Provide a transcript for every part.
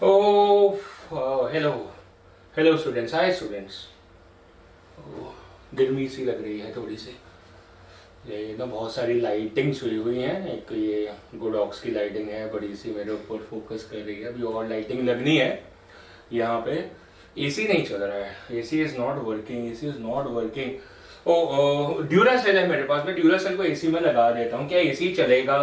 Oh, hello, hello students. Hi students. गर्मी सी लग रही है थोड़ी सी। ये ना बहुत सारी लाइटिंग्स हुई हुई हैं। एक ये गुडॉक्स की लाइटिंग है, बड़ी सी मेरे ऊपर फोकस कर रही है। अभी और लाइटिंग लगनी है। यहाँ पे एसी नहीं चल रहा है। AC is not working. AC is not working. ओ ड्यूरासेल है मेरे पास। मैं ड्यूरासेल को एसी में लगा देता हूँ। क्या एसी चलेगा?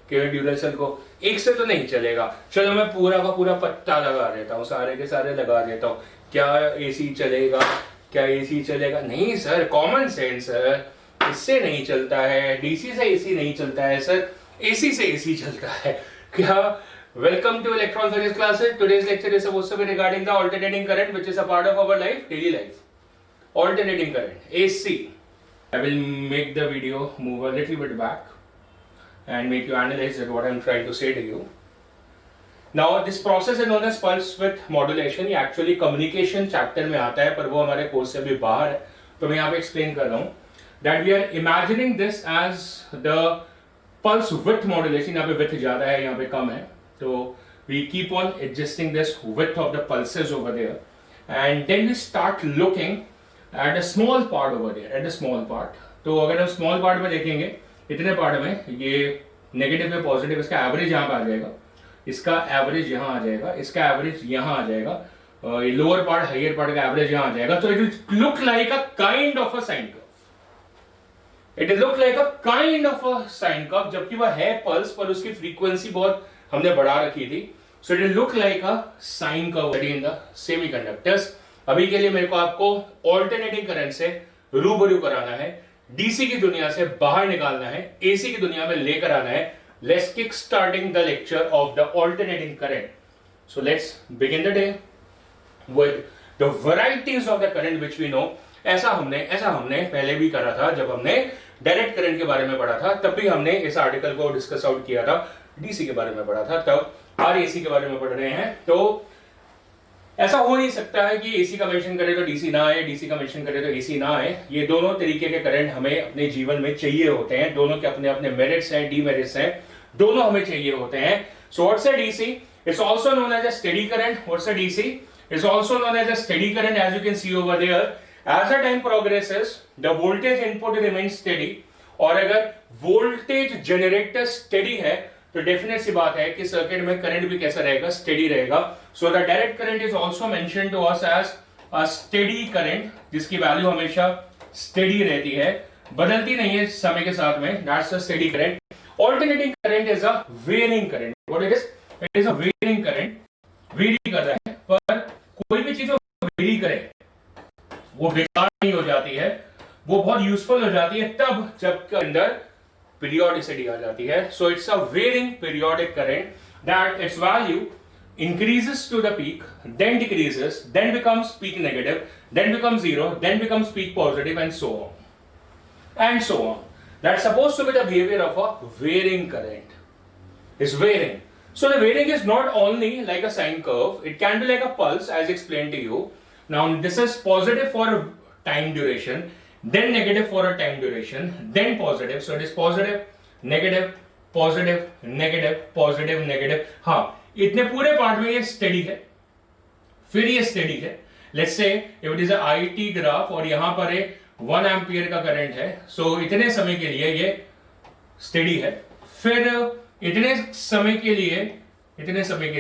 कि ड्यूरासेल को एक से तो नहीं चलेगा। चलो मैं पूरा का पूरा पत्ता लगा देता हूँ, सारे के सारे लगा देता हूँ। क्या एसी चलेगा? क्या एसी चलेगा? नहीं सर, कॉमन सेंस सर, इससे नहीं चलता है। डीसी से एसी नहीं चलता है सर, एसी से एसी चलता है। क्या? Welcome to electron physics classes. Today's lecture is supposed to be regarding the alternating current which is a part of our life, daily life. Alternating current, AC. I will make the video move a little bit back and make you analyze what I'm trying to say to you. Now this process is known as pulse width modulation. ये actually communication chapter में आता है, पर वो हमारे course से भी बाहर है, तो मैं यहाँ पे explain कर रहा हूँ that we are imagining this as the pulse width modulation. यहाँ पे width ज़्यादा है, यहाँ पे कम है, तो we keep on adjusting this width of the pulses over there, and then we start looking at a small part over there, at a small part. तो अगर हम small part में देखेंगे, इतने part में ये नेगेटिव में पॉजिटिव, इसका एवरेज यहाँ पे आ जाएगा, इसका एवरेज यहाँ आ जाएगा, इसका एवरेज यहाँ आ जाएगा, ये लोअर पार्ट हाइयर पार्ट का एवरेज यहाँ आ जाएगा। तो it will look like a kind of a sine curve. It will look like a kind of a sine curve, जबकि वह है पल्स, पर उसकी फ्रीक्वेंसी बहुत हमने बढ़ा रखी थी। So it will look like a sine curve in the semiconductors. अभी के लिए मेरे को आपको ऑल्टरनेटिंग करंट से रूबरू कराना है, डीसी की दुनिया से बाहर निकालना है, एसी की दुनिया में लेकर आना है। Let's kick starting the lecture of the alternating current. So let's begin the day with the varieties of the current which we know. ऐसा हमने पहले भी करा था, जब हमने डायरेक्ट करंट के बारे में पढ़ा था, तब भी हमने इस आर्टिकल को डिस्कस आउट किया था। डीसी के बारे में पढ़ा था, तब और एसी के बारे में पढ़ रहे हैं। तो ऐसा हो नहीं सकता है कि एसी का मेंशन करे तो डीसी ना आए, डीसी का मेंशन करे तो एसी ना आए। ये दोनों तरीके के करंट हमें अपने जीवन में चाहिए होते हैं। दोनों के अपने अपने मेरिट्स हैं, डीमेरिट्स हैं, दोनों हमें चाहिए होते हैं। So what's a DC? It's also known as a steady current. What's a DC? It's also known as a steady current, as you can see over there. As a time progresses the voltage input remains steady. और अगर voltage generator steady है तो definite सी बात है कि circuit में current भी कैसा रहेगा? स्टेडी रहेगा। So the direct current is also mentioned to us as a steady current, जिसकी वैल्यू हमेशा स्टेडी रहती है, बदलती नहीं है समय के साथ में। That's a steady current. Alternating current is a varying current. What it is? It is a varying current. Vary कर रहा है, पर कोई भी चीज वेरी करे वो बेकार नहीं हो जाती है, वो बहुत यूजफुल हो जाती है तब जब अंदर periodicity आ जाती है। So it's a varying periodic current that its value increases to the peak, then decreases, then becomes peak negative, then becomes zero, then becomes peak positive, and so on. And so on. That's supposed to be the behavior of a varying current. It's varying. So the varying is not only like a sine curve, it can be like a pulse, as explained to you. Now this is positive for time duration, then negative for a time duration, then positive. So it is positive, negative, positive, negative, positive, negative. हाँ, इतने पूरे part में ये steady है, फिर ये steady है। Let's say if it is a IT graph और यहां पर 1 एम्पियर का करंट है, सो इतने समय के लिए ये स्टेडी है, फिर इतने समय के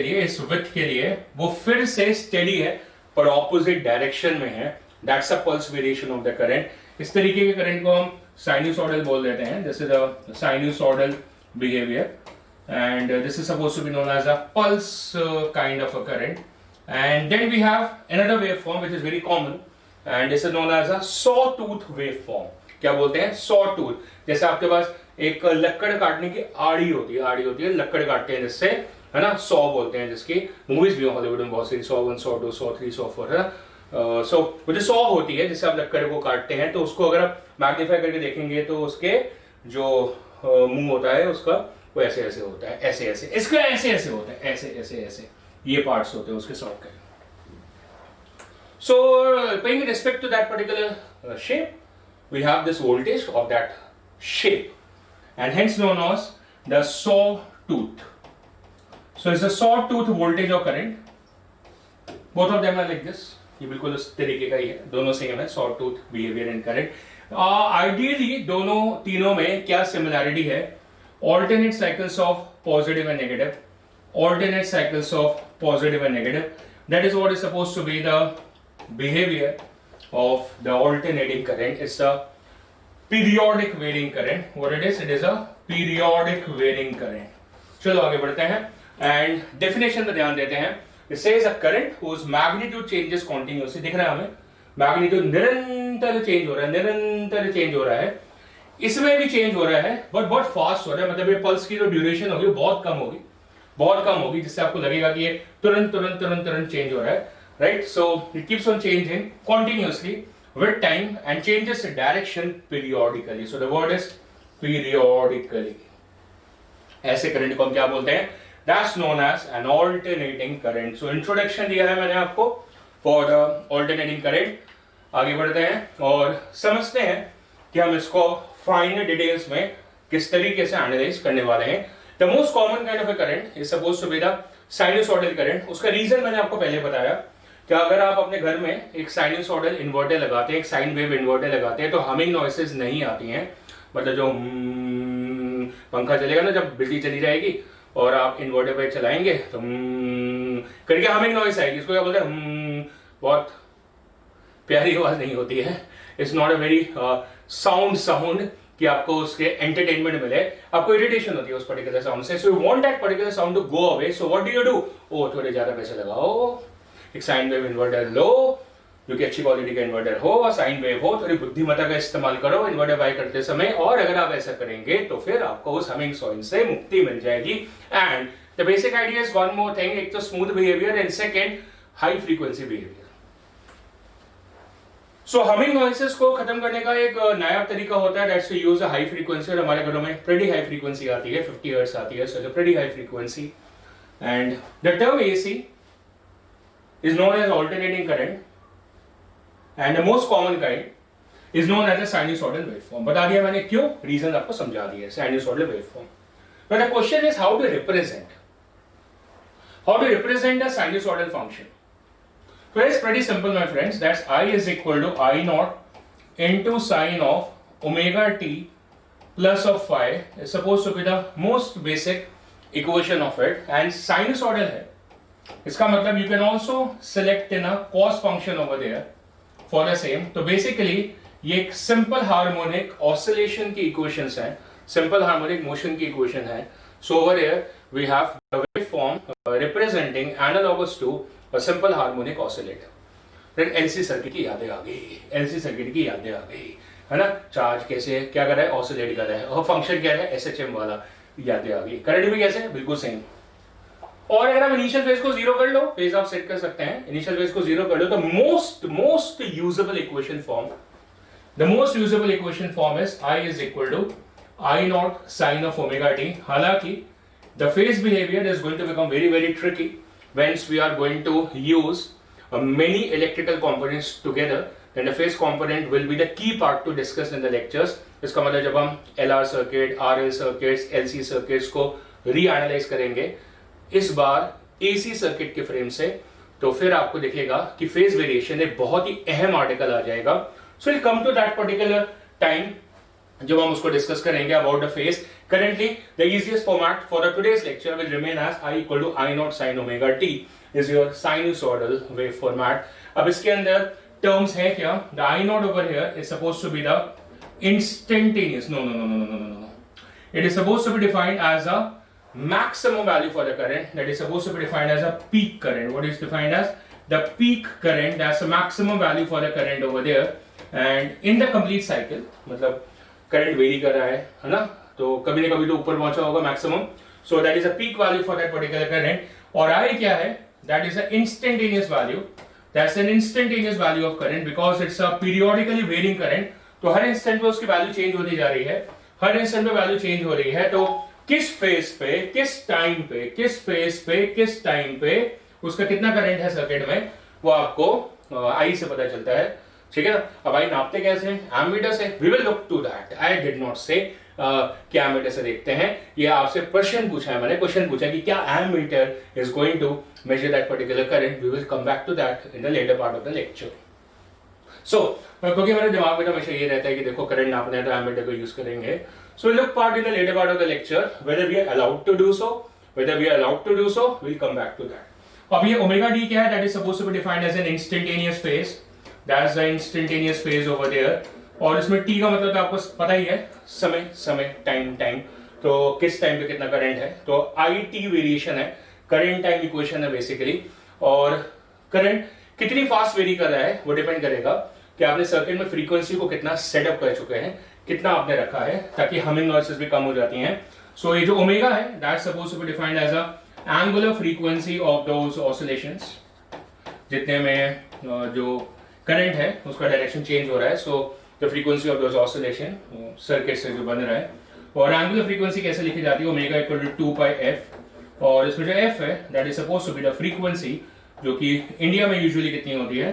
लिए इस विड्थ के लिए वो फिर से स्टेडी है, पर ऑपोजिट डायरेक्शन में है। That's a pulse variation of the current. इस तरीके के करंट को हम साइनूसॉइडल बोल देते हैं। This is a sinusoidal behaviour and this is supposed to be known as a pulse kind of a current. And then we have another waveform which is very common, and this is known as a sawtooth waveform. क्या बोलते हैं? sawtooth। जैसे आपके पास एक लकड़ काटने की आड़ी होती है, लकड़ काटते हैं जिससे, है ना, सॉ बोलते हैं, जिसकी मूवीज भी हॉलीवुड में बहुत सारी, सॉ 1, सॉ 2, सॉ 3, सॉ 4, है ना। सो वो जो सॉ होती है जिससे आप लकड़ को काटते हैं, तो उसको अगर आप मैग्नीफाई करके देखेंगे तो उसके जो मुंह होता है उसका वो ऐसे ऐसे होता है, ऐसे ऐसे, इसका ऐसे ऐसे होता है, ऐसे ऐसे ऐसे, ये पार्ट्स होते हैं उसके सॉ के। So paying respect to that particular shape, we have this voltage of that shape, and hence known as the sawtooth. So it's a sawtooth voltage or current, both of them are like this, ये बिल्कुल उस तरीके का ही है, दोनों same है, saw tooth behaviour and current. Ideally दोनों तीनों में क्या सिमिलैरिटी है, alternate cycles of positive and negative, alternate cycles of positive and negative. That is what is supposed to be the behavior of the alternating current. It's a periodic varying current. What it is a periodic varying current. चलो आगे बढ़ते हैं and definition पे ध्यान देते हैं. It says a current whose magnitude changes continuously. दिख रहा है हमें, magnitude निरंतर change हो रहा है, निरंतर change हो रहा है, इसमें भी change हो रहा है, but बहुत fast हो रहा है, मतलब ये pulse की जो duration होगी बहुत कम होगी, जिससे आपको लगेगा कि ये तुरंत चेंज हो रहा है, right? So it keeps on changing continuously with time and changes direction periodically. So the word is periodically. ऐसे करंट को हम क्या बोलते हैं? That's known as an alternating current. So introduction दिया है मैंने आपको फॉर द ऑल्टरनेटिंग करंट. आगे बढ़ते हैं और समझते हैं कि हम इसको फाइनल डिटेल्स में किस तरीके से एनालाइज करने वाले हैं. The most common kind of a current is supposed to be the sinusoidal current. उसका रीजन मैंने आपको पहले बताया कि अगर आप अपने घर में एक साइनसॉइडल इन्वर्टर लगाते हैं, एक साइन वेव इन्वर्टर लगाते हैं, तो हमिंग नॉइसेस नहीं आती हैं. मतलब जो पंखा चलेगा ना, जब बिजली चली जाएगी और आप इन्वर्टर पे चलाएंगे तो करके हमिंग नॉइस आएगी. इसको क्या बोलते हैं? बहुत प्यारी आवाज नहीं होती है. It's not a very sound कि आपको उसके एंटरटेनमेंट मिले, आपको इरिटेशन होती है उस पर्टिकुलर साउंड से. So you want that particular sound to go away. So what do you do? ओ थोड़े ज्यादा पैसे लगाओ, एक साइन वेव इन्वर्टर लो, जो कि अच्छी क्वालिटी का इन्वर्टर हो, साइन वेव हो, थोड़ी बुद्धिमत्ता का इस्तेमाल करो इन्वर्टर बाय करते समय. और अगर आप ऐसा करेंगे तो फिर आपको उस हमिंग नॉइस से मुक्ति मिल जाएगी. And the basic idea is one more thing, एक तो smooth behaviour and second high frequency behaviour. So humming noises को खत्म करने का एक नायाब तरीका होता है, that's to use a high frequency. और हमारे घरों में प्रेटी हाई फ्रीक्वेंसी आती है, 50 हर्ट्ज आती है, so pretty high frequency. And the term AC is known as alternating current and the most common kind is known as a sinusoidal waveform. बता दिया मैंने क्यों, रीजन आपको समझा दिया. Sinusoidal waveform. But the question is how to represent a sinusoidal function. So it's pretty simple, my friends. That's I is equal to I naught into sine of omega t plus of phi is supposed to be the most basic equation of it. And sinusoidal है. इसका मतलब you can also select in a cos function over there for the same. तो basically ये एक simple harmonic oscillation की equations हैं, simple harmonic motion की equation है. So over here we have the waveform representing analogous to a simple harmonic oscillator. फिर LC circuit की यादें आ गई, एलसी सर्किट की यादें आ गई, है ना? चार्ज कैसे क्या कर रहा है, ऑसिलेट कर रहा है, और फंक्शन क्या है, एसएचएम वाला, यादें आ गई. करंट भी कैसे, बिल्कुल सेम. और अगर आप इनिशियल फेज को जीरो कर लो, फेज आप सेट कर सकते हैं, इनिशियल फेज को जीरो कर लो, तो most usable equation form, the most usable equation form is I is equal to I not sine of omega T. हालांकि the phase behaviour is going to become very very tricky whence we are going to use many electrical components together, then the phase component will be the key part to discuss in the lectures. इसका मतलब जब हम LR circuit, RL circuits, LC circuits को रीएनालाइज करेंगे इस बार AC circuit के frame से, तो फिर आपको दिखेगा कि फेज वेरिएशन एक बहुत ही अहम आर्टिकल आ जाएगा. So will come to that particular time जब हम उसको डिस्कस करेंगे about the phase. Currently, the easiest format for the today's lecture will remain as I equal to I naught sin omega t is your sinusoidal wave format. अब इसके अंदर terms है क्या? The I naught over here is supposed to be the instantaneous. No. It is supposed to be defined as a maximum value for the current. That is supposed to be defined as a peak current. What is defined as the peak current? That's a maximum value for the current over there. And in the complete cycle, मतलब current vary कर रहा है ना, तो कभी ना कभी तो ऊपर पहुंचा होगा maximum. So that is a peak value for that particular current. और आई क्या है? That is a instantaneous value. That's an instantaneous value of current because it's a periodically varying current. तो हर इंस्टेंट पे उसकी वैल्यू चेंज होती जा रही है, हर इंस्टेंट पे वैल्यू चेंज हो रही है. तो किस फेज पे, किस टाइम पे, किस फेज पे, किस टाइम पे उसका कितना करंट है सर्किट में, वो आपको आई से पता चलता है. ठीक है ना। अब भाई नापते कैसे हैं, एमीटर से, we will look to that, I did not say कि एमीटर से देखते हैं, ये आपसे क्वेश्चन पूछा है, मैंने क्वेश्चन पूछा कि क्या ammeter is going to measure that particular current, we will come back to that in the later part of the lecture. So क्योंकि मेरे दिमाग में तो हमेशा ये रहता है कि देखो करंट नापना है तो एमीटर को यूज करेंगे, so we'll look part in the later part of the lecture whether we are allowed to do so, whether we are allowed to do so, we'll come back to that. अब ये omega D क्या है, that is supposed to be defined as an instantaneous phase, that's the instantaneous phase over there, और इसमें t का मतलब तो आपको पता ही है, समय समय टाइम टाइम, तो किस टाइम पे कितना करंट है, तो आई टी वेरिएशन है, करंट टाइम इक्वेशन है बेसिकली, और करंट कितनी फास्ट वेरी कर रहा है वो डिपेंड करेगा कि आपने सर्किट में फ्रीक्वेंसी को कितना सेटअप कर चुके हैं, कितना आपने रखा है, ताकि हमिंग नॉइसेस भी कम हो जाती हैं. सो ये जो ओमेगा है that's supposed to be defined as a angular frequency of those oscillations, जितने में जो करंट है उसका डायरेक्शन चेंज हो रहा है, so the frequency of those oscillation circuit से जो बन रहा है. और एंगुलर फ्रीक्वेंसी कैसे लिखी जाती है, omega equal to 2 pi F, और इसमें जो एफ है that is supposed to be the frequency, जो कि इंडिया में यूजुअली कितनी होती है,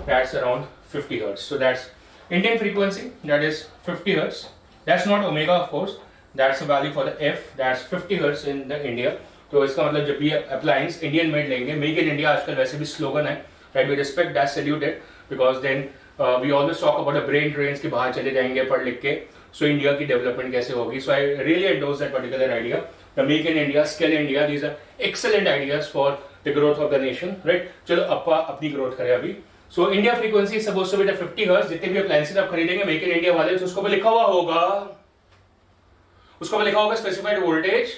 that's around 50 hertz. So that's Indian frequency, that is 50 hertz. That's not omega of course, that's a value for the F, that's 50 hertz in the India. तो इसका मतलब जब भी अप्लायंस इंडियन मेड लेंगे, मेक इन इंडिया आजकल वैसे भी slogan है, right, we respect that, salute it, because then we always talk about the brain drains के बाहर चले जाएंगे पढ़ लिख के, सो इंडिया की डेवलपमेंट कैसे होगी. So I really endorse that particular idea. The Make in India, Skill India, these are excellent ideas for the growth of the nation, right? चलो अपनी ग्रोथ करें अभी. So India frequency is supposed to be the 50 hertz. जितने भी appliances आप खरीदेंगे Make in India वाले, तो उसको भी लिखा हुआ होगा, specified voltage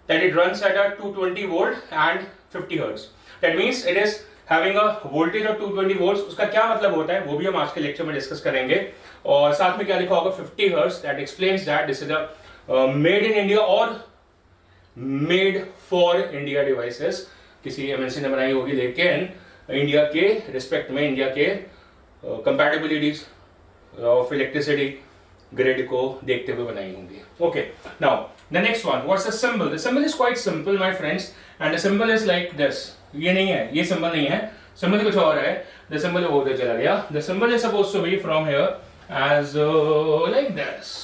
that it runs at a 220 volt and 50 hertz. That means it is having a voltage of 220 volts. उसका क्या मतलब होता है वो भी हम आज के लेक्चर में डिस्कस करेंगे. और साथ में क्या लिखा होगा 50 hertz, that explains that this is a made in India और मेड फॉर इंडिया डिवाइसेस, किसी एमएनसी ने बनाई होगी, लेकिन इंडिया के रिस्पेक्ट में, इंडिया के कंपैटिबिलिटीज ऑफ इलेक्ट्रिसिटी ग्रिड को देखते हुए बनाई होंगी. Okay, now the next one, what's the symbol. The symbol is quite simple my friends, and the symbol is like this. ये नहीं है, ये सिंबल नहीं है, सिंबल कुछ और है. द सिंबल वो उधर चला गया. The symbol is supposed to be from here as like this.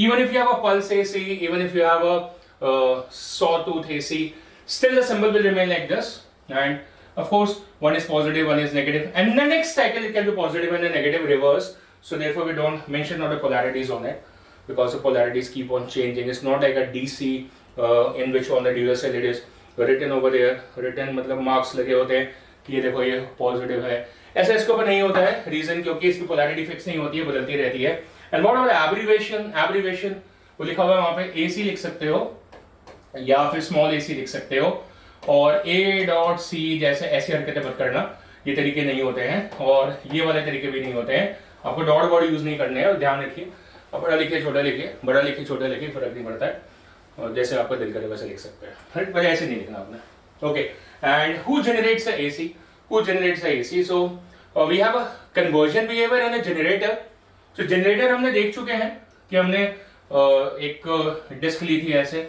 Even if you have a pulse AC, even if you have a sawtooth AC, still the symbol will remain like this. And of course, one is positive, one is negative. And in the next cycle, it can be positive and a negative reverse. So therefore, we don't mention all the polarities on it, because the polarities keep on changing. It's not like a DC in which on the dealer cell it is written over there. Written मतलब marks लगे होते हैं कि ये देखो ये positive है. ऐसा इसके ऊपर नहीं होता है. Reason क्योंकि इसकी polarity fix नहीं होती है, बदलती रहती है. And what about abbreviation? Abbreviation वो लिखा हुआ है वहां पे, AC लिख सकते हो या फिर स्मॉल AC लिख सकते हो, और A.C जैसे ऐसी हरकतें मत करना, ये तरीके नहीं होते हैं, और ये वाले तरीके भी नहीं होते हैं. आपको डॉट वर्ड यूज नहीं करने हैं, और ध्यान रखिए, आप बड़ा लिखिए छोटा लिखिए, बड़ा लिखिए छोटा लिखिए, फर्क नहीं पड़ता है, और जैसे आपका दिल करे वैसे लिख सकते हैं, पर ऐसे नहीं लिखना आपने. Okay, and who generates the AC? Who generates the AC? So we have a conversion behavior and a generator. तो जनरेटर हमने देख चुके हैं कि हमने एक डिस्क ली थी ऐसे,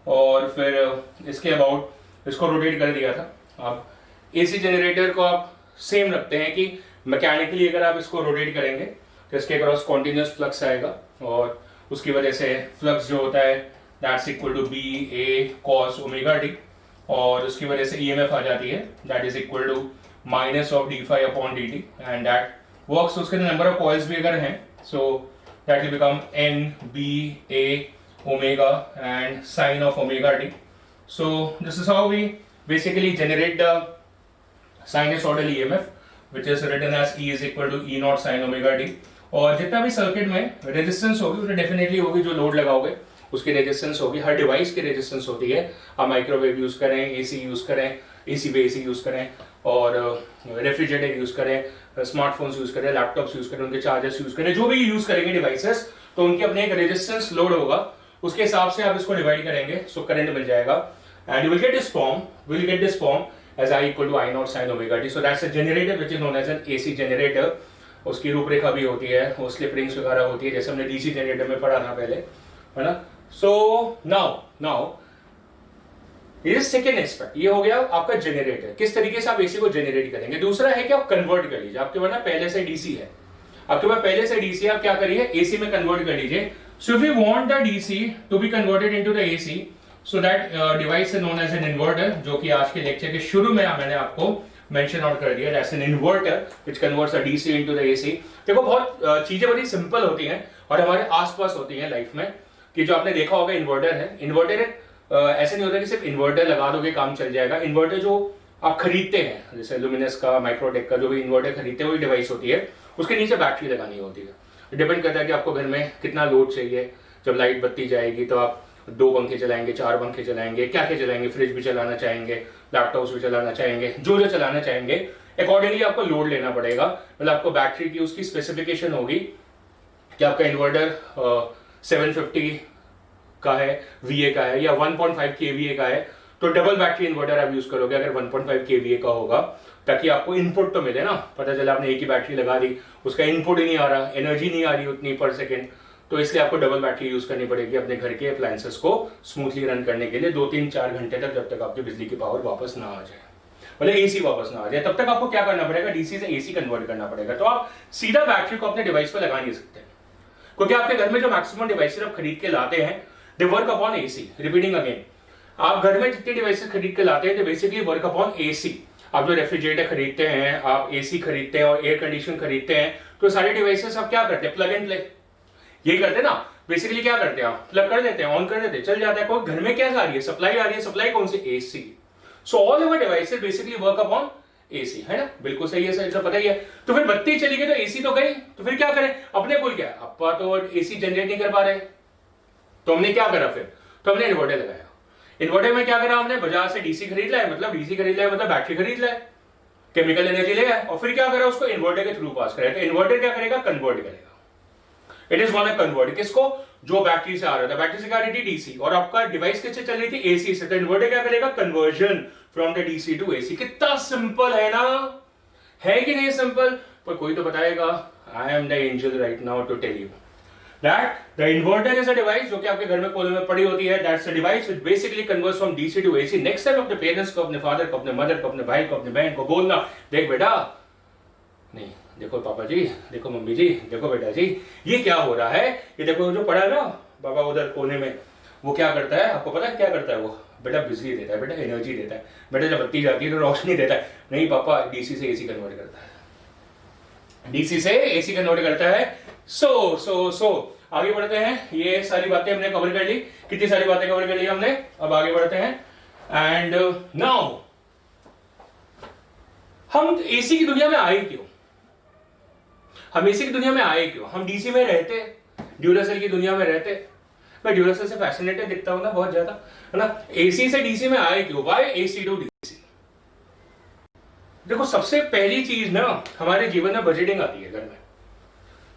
और फिर इसके अबाउट इसको रोटेट कर दिया था. अब एसी जनरेटर को आप सेम रखते हैं कि मैकेनिकली अगर आप इसको रोटेट करेंगे तो इसके अक्रॉस कॉन्टिन्यूस फ्लक्स आएगा, और उसकी वजह से फ्लक्स जो होता है that's equal to be A cos omega t, और उसकी वजह से ईएमएफ आ जाती है that is equal to minus of d phi upon d t, and that works. उसके नंबर ऑफ कॉइल्स भी अगर हैं, so that will become n b a omega and sine of omega t. So this is how we basically generate the sinusoidal EMF, which is written as E is equal to E naught sine omega t. और जितना भी circuit में resistance होगी वो definitely होगी, जो load लगाओगे उसकी रेजिस्टेंस होगी, हर डिवाइस की रेजिस्टेंस होती है. आप माइक्रोवेव यूज करें, एसी यूज करें, एसी पे एसी यूज करें, और रेफ्रिजरेटर यूज करें, स्मार्टफोन्स यूज करें, लैपटॉप्स यूज करें, उनके चार्जर्स यूज करें, जो भी यूज करेंगे डिवाइसेस, तो उनके अपने एक रेजिस्टेंस लोड होगा, उसके हिसाब से आप इसको डिवाइड करेंगे, सो करंट मिल जाएगा. And you will get this form as I equal to I naught sin omega t. So that's a generator which is known as an AC generator. उसकी रूपरेखा भी होती है, वो स्लिप रिंग्स वगैरह होती है, जैसे हमने डीसी जनरेटर में पढ़ा था पहले, है ना. सो नाउ ये सेकेंड एस्पेक्ट, ये हो गया आपका जनरेटर, किस तरीके से आप एसी को जनरेट करेंगे। दूसरा है कि आप कन्वर्ट कर लीजिए, आपके पास ना पहले से डीसी है, आपके पास पहले से डीसी, आप क्या करिए एसी में कन्वर्ट कर लीजिए। So if you want the DC to be converted into the AC, so that device is known as an inverter, जो कि आज के लेक्चर के शुरू में मैंने आपको मेंशन आउट कर दिया, that's an inverter which converts a DC into the AC. देखो बहुत चीजें बड़ी सिंपल होती हैं और हमारे आसपास होती हैं लाइफ में, कि जो आपने देखा होगा इन्वर्टर है, इन्वर्टर ऐसे नहीं होता कि सिर्फ इन्वर्टर लगा दोगे काम चल जाएगा। इन्वर्टर जो आप खरीदते हैं, जैसे लुमिनस का, माइक्रोटेक का, जो भी इन्वर्टर खरीदते हैं वही डिवाइस होती है, उसके नीचे बैटरी लगानी होती है। डिपेंड करता है कि आपको घर में कितना लोड चाहिए। जब लाइट बत्ती जाएगी तो आप 2 पंखे चलाएंगे, 4 पंखे चलाएंगे, क्या क्या चलाएंगे, फ्रिज भी चलाना चाहेंगे, लैपटॉप भी चलाना चाहेंगे, जो जो चलाना चाहेंगे अकॉर्डिंगली आपको लोड लेना पड़ेगा। मतलब आपको बैटरी की उसकी स्पेसिफिकेशन होगी कि आपका इन्वर्टर 750 का है, VA का है, या 1.5 kVA का है, तो डबल बैटरी इन्वर्टर आप यूज करोगे अगर 1.5 kVA का होगा, ताकि आपको इनपुट तो मिले ना। पता चला आपने एक ही बैटरी लगा दी, उसका इनपुट ही नहीं आ रहा, एनर्जी नहीं आ रही उतनी पर सेकेंड, तो इसलिए आपको डबल बैटरी यूज करनी पड़ेगी अपने घर के अप्लायंसेस को स्मूथली रन करने के लिए 2-3-4 घंटे तक, जब तक आपकी बिजली की पावर वापस ना आ जाए, मतलब एसी वापस ना आ जाए, तब तक आपको क्या करना पड़ेगा, डीसी से एसी कन्वर्ट करना पड़ेगा। तो आप सीधा बैटरी को अपने डिवाइस पर लगा नहीं सकते, क्योंकि आपके घर में जो मैक्सिमम डिवाइसेस आप खरीद के लाते हैं they work upon AC. Repeating again, आप घर में जितनी डिवाइसेस खरीद के लाते हैं they basically work upon AC. आप जो रेफ्रिजरेटर खरीदते हैं, आप एसी खरीदते हैं और एयर कंडीशन खरीदते हैं, तो सारे डिवाइसेस आप क्या करते हैं, प्लग एंड प्ले, यही करते हैं ना। बेसिकली क्या करते हैं, आप प्लग कर देते हैं, ऑन कर देते हैं, चल जाता है। कोई घर में क्या आ रही है, सप्लाई आ रही है, सप्लाई कौन सी, AC. So all over devices basically work upon AC, है ना, बिल्कुल सही है सर, पता ही है। तो फिर बत्ती चली गई तो एसी तो गई, तो फिर क्या करें, अपने कुल क्या, अपा तो एसी जनरेट नहीं कर पा रहे, तो हमने क्या करा फिर, तो हमने इन्वर्टर लगाया। इन्वर्टर में क्या करा हमने, बाजार से डीसी खरीद लाए, मतलब डीसी खरीद लाए मतलब बैटरी खरीद लाए, केमिकल एनर्जी ले आए, और फिर क्या करा, उसको इन्वर्टर के थ्रू पास कराया। तो इन्वर्टर क्या करेगा, कन्वर्ट करेगा। इट इज गोना कन्वर्ट किसको, जो बैटरी से आ रहा था, बैटरी से क्या रही थी, डीसी, और आपका डिवाइस किससे चल रही थी, एसी से, तो इन्वर्टर क्या करेगा, conversion from the DC to AC. कितना सिंपल है ना, है कि नहीं सिंपल। पर कोई तो बताएगा, I am the angel right now to tell you that the inverter is a device जो कि आपके घर में कोने में पड़ी होती है, that's a device which basically converts from DC to AC। next time अपने पेरेंट्स को, अपने फादर को, अपने मदर को, अपने भाई को, अपने बहन को बोलना, देख बेटा, नहीं देखो पापा जी, देखो मम्मी जी, देखो बेटा जी, ये क्या हो रहा है, ये देखो जो पड़ा है ना बाबा उधर कोने में, वो क्या करता है, आपको पता है क्या करता है वो, बेटा बिजली देता है, बेटा एनर्जी देता है, बेटा जब बत्ती जाती है तो रोशनी देता है। नहीं पापा, डीसी से एसी कन्वर्ट करता है, डीसी से एसी कन्वर्ट करता है। सो आगे बढ़ते हैं। ये सारी बातें हमने कवर कर ली, कितनी सारी बातें कवर कर ली हमने। अब आगे बढ़ते हैं। एंड नाउ हम एसी की दुनिया में आए क्यों, हम एसी की दुनिया में आए क्यों, हम डीसी में रहते, ड्यूरासेल की दुनिया में रहते। मैं ड्यूरासेल से फैसिनेटेड दिखता हूं ना बहुत ज्यादा, है ना। एसी से डीसी में आए क्यों, व्हाई एसी टू डीसी। देखो सबसे पहली चीज ना, हमारे जीवन में बजटिंग आती है, घर में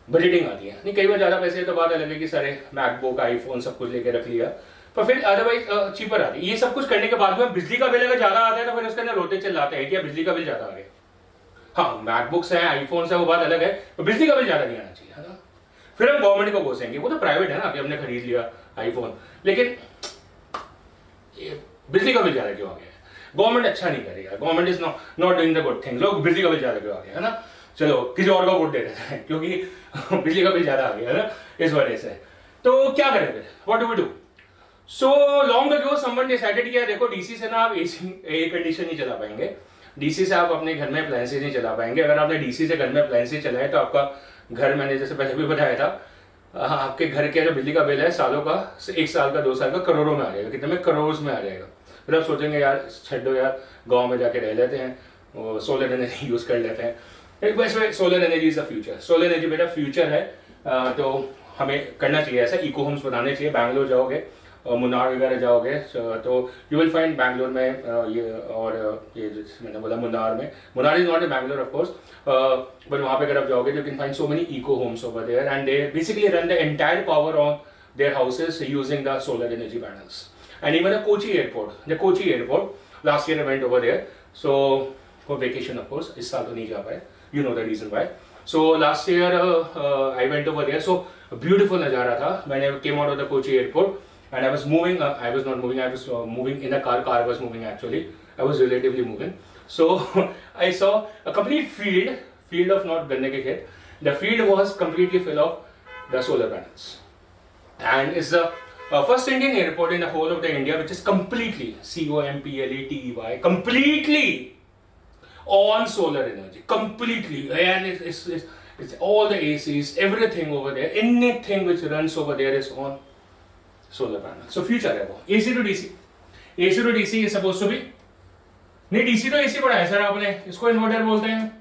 बजटिंग आती है। नहीं कई बार ज्यादा पैसे तो बात अलग है कि सारे मैकबुक, आईफोन सब कुछ लेके रख लिया, पर फिर अदरवाइज चीपर आती है। ये सब कुछ करने के बाद में बिजली का बिल अगर ज्यादा आता है तो फिर उसके अंदर रोते चिल्लाते हैं कि बिजली का बिल ज्यादा आ गया। हाँ मैकबुक्स है, आईफोन है, वो बात अलग है, तो बिजली का बिल ज्यादा नहीं आना चाहिए, है ना। फिर हम गवर्नमेंट को कोसेंगे, वो तो प्राइवेट है ना, अभी हमने खरीद लिया आईफोन, लेकिन बिजली का बिल ज्यादा क्यों आ गया, गवर्नमेंट अच्छा नहीं करेगा, government is not doing the good thing, लोग बिजली का बिल ज्यादा क्यों आ गया, है ना। चलो किसी और का वोट दे देते हैं क्योंकि बिजली का बिल ज्यादा आ गया है ना, इस वजह से। तो क्या करें फिर, what do we do. So long ago someone decided किया, देखो डीसी से ना आप एसी एयर कंडीशन नहीं चला पाएंगे, डीसी से आप अपने घर में अप्लायंसेज नहीं चला पाएंगे। अगर आपने डीसी से घर में अप्लायंसेज चलाए तो आपका घर, मैंने जैसे पहले भी बताया था, आपके घर के जो बिजली का बिल है सालों का, 1 साल का 2 साल का, करोड़ों में आ जाएगा, कितने में, करोड़ में आ जाएगा। फिर आप सोचेंगे यार छड्डो यार, गाँव में जाके रह लेते हैं, सोलर एनर्जी यूज कर लेते हैं। Solar energy is the future, solar energy बेटा फ्यूचर है। तो हमें करना चाहिए ऐसा, इको होम्स बनाने चाहिए। बैंगलोर जाओगे, मुन्नार वगैरह जाओगे तो यू विल फाइंड बैंगलोर में ये, और ये मैंने बोला मुन्नार में, Munnar is not a Bangalore of course, but वहाँ पे अगर आप जाओगे तो you can find so many eco homes over there and they basically run the entire power on their houses using the solar energy panels. And even Kochi airport, last year I went over there, so for vacation of course, इस साल तो नहीं जा पाए, you know the reason why. So last year I went over there, so beautiful नज़ारा था। मैंने came out of the Kochi airport and I was moving. I was not moving. I was moving in a car. Car was moving actually. I was relatively moving. So I saw a complete field of not गन्ने के खेत. The field was completely full of the solar panels, and it's the first Indian airport in the whole of the India which is completely COMPLETEY completely on solar energy, completely, and it's all the ACs, everything over there, anything which runs over there is on solar panel. So future है वो AC to DC. AC to DC is supposed to be, नहीं DC to AC पढ़ा है sir आपने, इसको inverter बोलते हैं,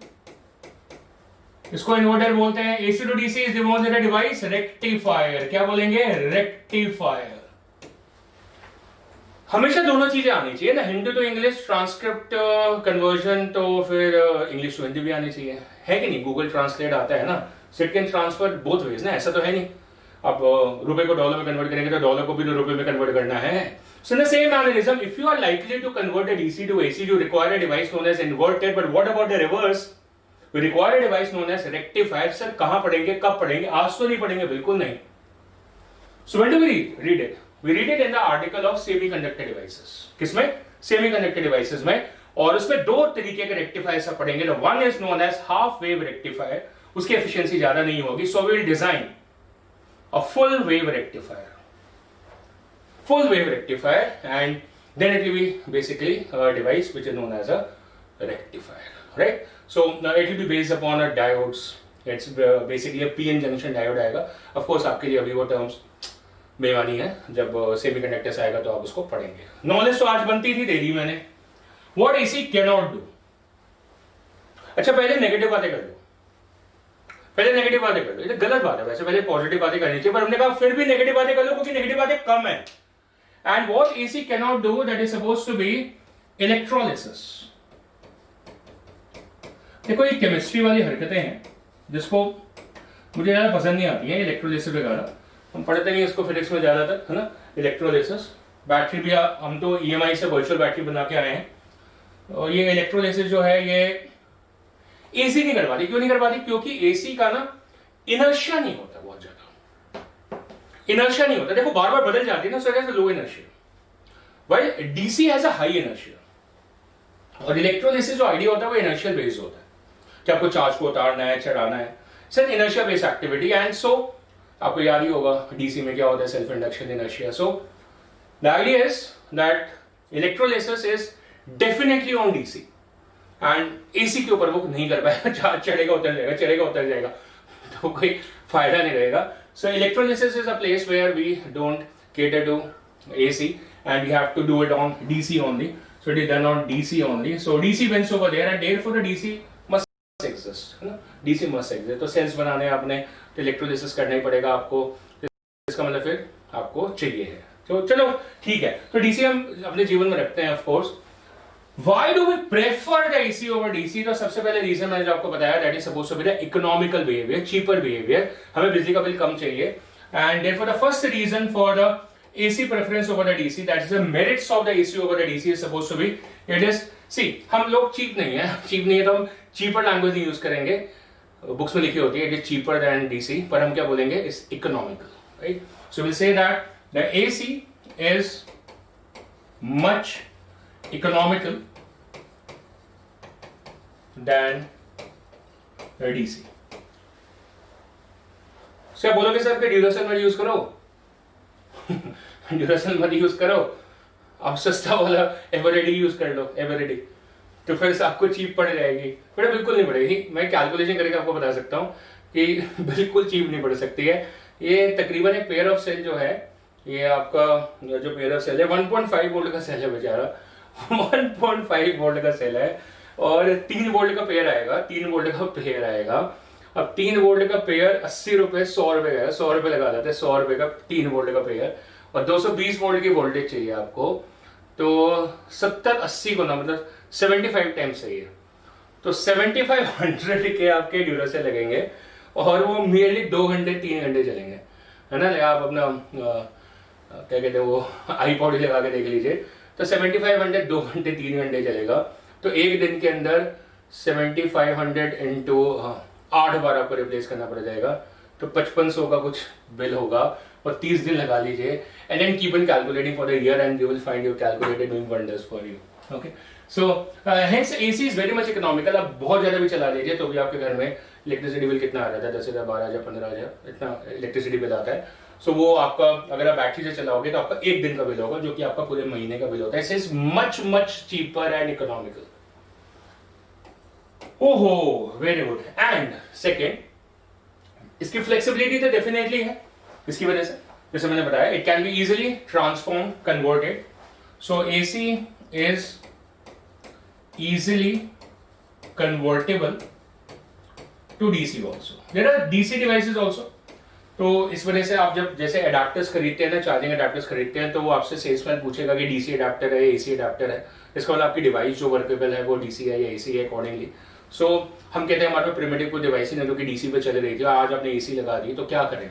इसको इन्वर्टर बोलते हैं. AC to DC is the device rectifier. क्या बोलेंगे? रेक्टिफायर. हमेशा दोनों चीजें आनी चाहिए ना, Hindi to English transcript conversion, तो फिर इंग्लिश टू हिंदी भी आनी चाहिए, है कि नहीं? गूगल ट्रांसलेट आता है ना, so it can transfer both ways ना, ऐसा तो है नहीं. आप रुपए को डॉलर में कन्वर्ट करेंगे तो डॉलर को भी तो रुपए में कन्वर्ट करना है. So in the same mannerism, if you are likely to convert a DC to AC, you require a device known as inverter. But what about the reverse? We require a device known as rectifier. Sir कहाँ पढ़ेंगे, कब पढ़ेंगे? आज तो नहीं पढ़ेंगे, बिल्कुल नहीं. So when do we read it? We read it in the article of semiconductor devices. किसमें? Semiconductor devices में. और उसमें दो तरीके के रेक्टिफायर सब पढ़ेंगे. The one is known as half wave rectifier. उसकी एफिशिएंसी ज्यादा नहीं होगी. So we will design a full wave rectifier. Full wave rectifier, and then it will be basically a device which is known as a rectifier, right? So now it will be based upon a diodes. It's basically a PN junction diode आएगा. Of course आपके लिए अभी वो terms बेमानी है, जब semiconductors आएगा तो आप उसको पढ़ेंगे. नॉलेज तो आज बनती थी, दे दी मैंने. What AC cannot do. अच्छा पहले नेगेटिव बातें कर लो, पहले नेगेटिव बातें कर लो. ये गलत बात है, वैसे पहले पॉजिटिव बातें करनी चाहिए, पर हमने कहा फिर भी नेगेटिव बातें कर लो क्योंकि नेगेटिव बातें कम है. And what AC cannot do, that is supposed to be electrolysis. देखो ये केमिस्ट्री वाली हरकतें हैं जिसको मुझे ज़्यादा पसंद नहीं आती है. इलेक्ट्रोलिसिस वगैरह हम पढ़ते नहीं इसको फिजिक्स में ज़्यादातर, है ना. इलेक्ट्रोलिसिस, बैटरी भी हम तो EMI से वर्चुअल बैटरी बना के आए हैं. और ये इलेक्ट्रोलिसिस जो है ये AC नहीं कर पाती. क्यों नहीं कर पाती? क्योंकि AC का ना इनर्शिया नहीं होता, बहुत ज्यादा इनर्शिया नहीं होता. देखो बार बार बदल जाती है ना, so it has a low inertia, while DC has a high inertia. और इलेक्ट्रोलिसिस जो आइडिया होता है वो इनर्शियल बेस्ड होता है कि आपको चार्ज को उतारना है, चढ़ाना है, sir inertia based activity. And so आपको याद ही होगा DC में क्या होता है, self induction inertia. So the idea is that electrolysis is definitely on DC, and AC के ऊपर वो नहीं कर पाएगा. चार्ज चढ़ेगा उतर जाएगा, चढ़ेगा उतर जाएगा, तो कोई फायदा नहीं रहेगा. So electrolysis is a place where we don't cater to AC and we have to do it on DC only. So it is done on DC only. So DC wins over there, and therefore the DC must exist. DC must exist. तो sales बनाने आपने तो electrolysis करना ही पड़ेगा आपको. इसका मतलब फिर आपको चाहिए है. तो चलो ठीक है, तो DC हम अपने जीवन में रखते हैं of course. Why do we prefer the AC over DC? तो सबसे पहले रीजन मैंने जो आपको बताया, that is supposed to be the economical behavior, cheaper behavior. हमें बिजली का बिल कम चाहिए, and therefore the first reason for the AC preference over the DC, that is the merits of the AC over the DC is supposed to be, it is, see, हम लोग cheap नहीं है, cheap नहीं है तो हम cheaper language नहीं use करेंगे. बुक्स में लिखी होती है it is cheaper than DC, पर हम क्या बोलेंगे, is economical, right? So we'll say that the AC is much economical than DC. So आप बोलोगे सर कि ड्यूरेसेल मत यूज करो, ड्यूरेसेल मत यूज करो, आप सस्ता वाला एवरेडी यूज कर लो, एवरेडी, तो फिर आपको चीप पड़ जाएगी. बेटा बिल्कुल नहीं पड़ेगी. मैं कैलकुलेशन करके आपको बता सकता हूँ कि बिल्कुल चीप नहीं पड़ सकती है. ये तकरीबन एक पेयर ऑफ सेल जो है, ये आपका जो पेयर ऑफ सेल है 1.5 वोल्ट का सेल है बेचारा, 1.5 वोल्ट का सेल है, और 3 वोल्ट का पेयर आएगा, 3 वोल्ट का पेयर आएगा. अब 3 वोल्ट का पेयर 80 रुपए, 100 रुपए का है, 100 रुपए लगा देते हैं, 100 रुपए का 3 वोल्ट का पेयर, और 220 वोल्ट की वोल्टेज चाहिए आपको, तो 70-80 को ना मतलब 75 टाइम्स चाहिए, तो 7500 के आपके ड्यूरेसेल लगेंगे, और वो मेनली 2 घंटे 3 घंटे चलेंगे, है ना. आप अपना क्या कहते हैं वो आईपॉड लगा के देख लीजिए, तो 7500 2 घंटे 3 घंटे चलेगा. तो एक दिन के अंदर 7500 इंटू 8 बार आपको रिप्लेस करना पड़ जाएगा, तो 5500 का कुछ बिल होगा और 30 दिन लगा लीजिए, and then keep on calculating for the year and you will find your calculator doing wonders for you. Okay, so hence AC is very much economical. आप बहुत ज्यादा भी चला लीजिए तो भी आपके घर में इलेक्ट्रिसिटी बिल कितना आ जाता है, 10,000, 12,000, 15,000 इतना इलेक्ट्रिसिटी बिल आता है। सो वो आपका, अगर आप बैटरी से चलाओगे तो आपका एक दिन का बिल होगा, जो कि आपका पूरे महीने का बिल होता है। It's much much cheaper and economical. ओहो, वेरी गुड। एंड सेकेंड, इसकी फ्लेक्सिबिलिटी तो डेफिनेटली है इसकी वजह से, जैसे मैंने बताया, it can be easily transform, converted. So AC is easily convertible to DC also. There are DC devices also. तो इस वजह से आप जब जैसे अडाप्टर्स खरीदते हैं ना, चार्जिंग अडाप्टर्स खरीदते हैं, तो वो आपसे सेल्समैन पूछेगा कि डीसी अडाप्टर है, एसी अडाप्टर है। इसका मतलब आपकी डिवाइस जो वर्केबल है वो डीसी है या एसी है अकॉर्डिंगली। सो हम कहते हैं हमारे पास प्रिमिटिव कोई डिवाइस ही नहीं जो कि डीसी पे चल रही थी, आज आपने एसी लगा दी, तो क्या करें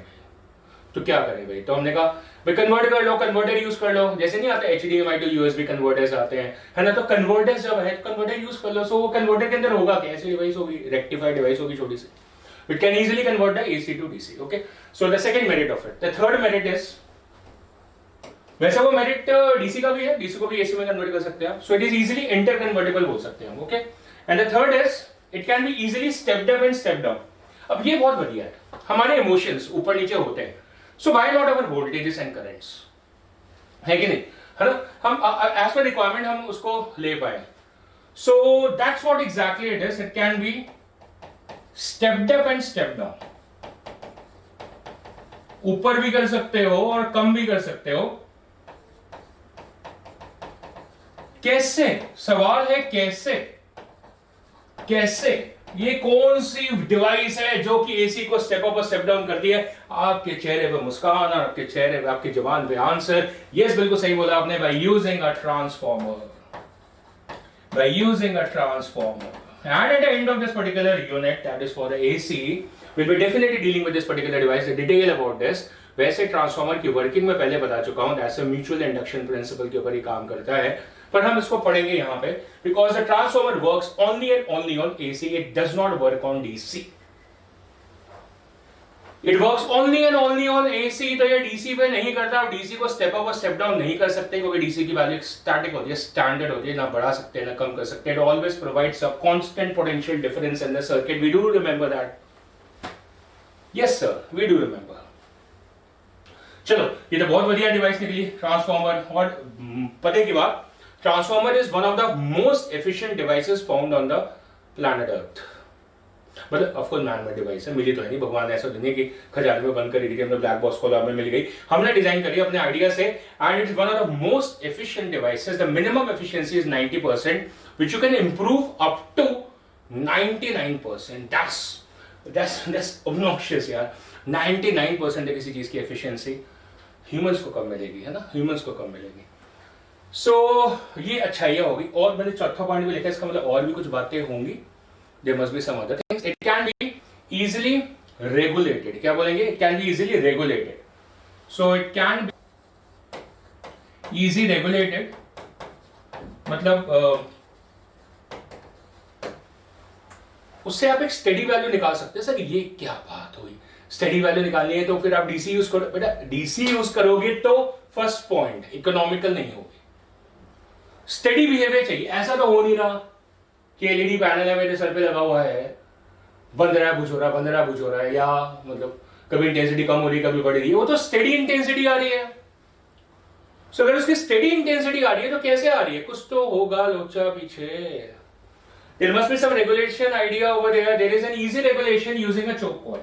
भाई? तो हमने कहा भाई कन्वर्ट कर लो, कन्वर्टर यूज कर लो। जैसे नहीं आता HDMI टू USB कन्वर्टर्स आते हैं, है ना, तो कन्वर्टर्स जब है कन्वर्टर यूज कर लो। सो वो कन्वर्टर के अंदर होगा क्या? ऐसी डिवाइस होगी, रेक्टिफाइड डिवाइस होगी छोटी सी, it can easily convert the AC to DC। Okay, so the second merit of it. The third merit is, वैसे वो मेरिट DC का भी है, DC को भी AC में कन्वर्ट कर सकते हैं आप। So it is easily inter convertible बोल सकते हैं हम। Okay, and the third is it can be easily stepped up and stepped down. अब ये बहुत बढ़िया है, हमारे इमोशंस ऊपर नीचे होते हैं, so why not our voltages and currents, है कि नहीं, है ना, हम एज पर रिक्वायरमेंट हम उसको ले पाए। So that's what exactly it is, it can be stepped up and stepped down. ऊपर भी कर सकते हो और कम भी कर सकते हो। कैसे? सवाल है कैसे ये कौन सी डिवाइस है जो कि एसी को स्टेप अप और स्टेप डाउन करती है? आपके चेहरे पे मुस्कान और आपके चेहरे पे, आपकी जुबान पे आंसर। यस, बिल्कुल सही बोला आपने, by using a transformer. And at the end of this particular unit, that is for the AC, we'll be definitely dealing with this particular device, the detail about this। वैसे transformer की working में पहले बता चुका हूं, that's a mutual induction principal के ऊपर ही काम करता है, पर हम इसको पढ़ेंगे यहाँ पे, because the transformer works only and only on AC, it does not work on DC। It works only and only on AC, तो ये DC पे नहीं करता। आप DC को स्टेप अप और स्टेप डाउन नहीं कर सकते, क्योंकि DC की वैल्यू स्टैटिक होती है, स्टैंडर्ड होती है, ना बढ़ा सकते हैं ना कम कर सकते हैं। It always provides a constant potential difference in the circuit. We do remember that? Yes sir, we do remember. चलो, ये तो बहुत बढ़िया डिवाइस निकली ट्रांसफॉर्मर। और पते की बात, transformer is one of the most efficient devices found on the planet earth. मतलब of course man made device है, मिली तो है नहीं, भगवान ऐसा दुनिया की खजाने में बंद करी थी कि हमने ब्लैक बॉक्स खोला, हमें मिल गई, हमने डिजाइन करी अपने आइडिया से। And it is one of the most efficient devices. The minimum efficiency is 90%, which you can improve up to 99%। That's obnoxious यार। 99% है किसी चीज की एफिशिएंसी, ह्यूमंस को कम मिलेगी, है ना, ह्यूमंस को कम मिलेगी। सो ये अच्छाइयां होगी। और मैंने चौथा पॉइंट भी लिखा है, इसका मतलब और भी कुछ बातें होंगी। There must be some other things. It can be easily regulated. क्या बोलेंगे? It can be easily regulated. So it can be easy regulated. मतलब उससे आप एक स्टेडी वैल्यू निकाल सकते हैं। सर ये क्या बात हुई, स्टेडी वैल्यू निकालनी है तो फिर आप डीसी यूज करो। बेटा डीसी यूज करोगे तो फर्स्ट पॉइंट इकोनॉमिकल नहीं होगी, स्टेडी बिहेवियर चाहिए। ऐसा तो हो नहीं रहा कि एलईडी पैनल है मेरे सर पे लगा हुआ है, बंद रहा है बुझ हो रहा है, या मतलब कभी इंटेंसिटी कम हो रही है कभी बढ़ रही है, वो तो स्टेडी इंटेंसिटी आ रही है। सो अगर उसकी स्टेडी इंटेंसिटी आ रही है तो कैसे आ रही है? कुछ तो होगा लोचा पीछे। There must be some regulation idea over there. There is an easy regulation using a choke coil.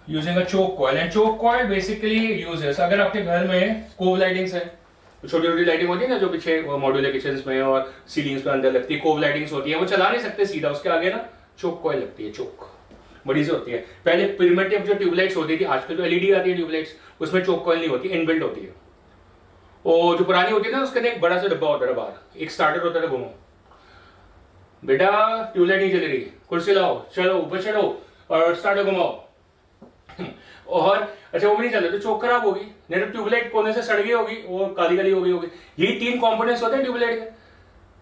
Using a choke coil, and choke coil basically uses, अगर आपके घर में कोव लाइटिंग्स है, छोटी छोटी लाइटिंग होती है ना जो पीछे मॉड्यूलर किचन में और सीलिंग्स पे अंदर लगती है, कोव लाइटिंग्स होती है, वो चला नहीं सकते सीधा, उसके आगे ना चोक कॉइल लगती है, चोक बड़ी सी होती है। पहले प्रिमिटिव जो ट्यूबलाइट्स होती थी, आजकल जो एलईडी आती है ट्यूबलाइट्स, उसमें चोक कॉइल नहीं होती, इनबिल्ट होती है। और जो पुरानी होती है ना उसके एक बड़ा सा डब्बा होता है बाहर, एक स्टार्टर होता है, घुमो बेटा ट्यूबलाइट नहीं चल रही, कुर्सी लाओ, चलो ऊपर चलो और स्टार्टर घुमाओ और अच्छा वो भी नहीं चल रहा तो चोक खराब होगी, नहीं तो ट्यूबलाइट कोने से सड़ गई होगी, वो काली काली होगी। यही तीन कंपोनेंट्स होते हैं ट्यूबलाइट के।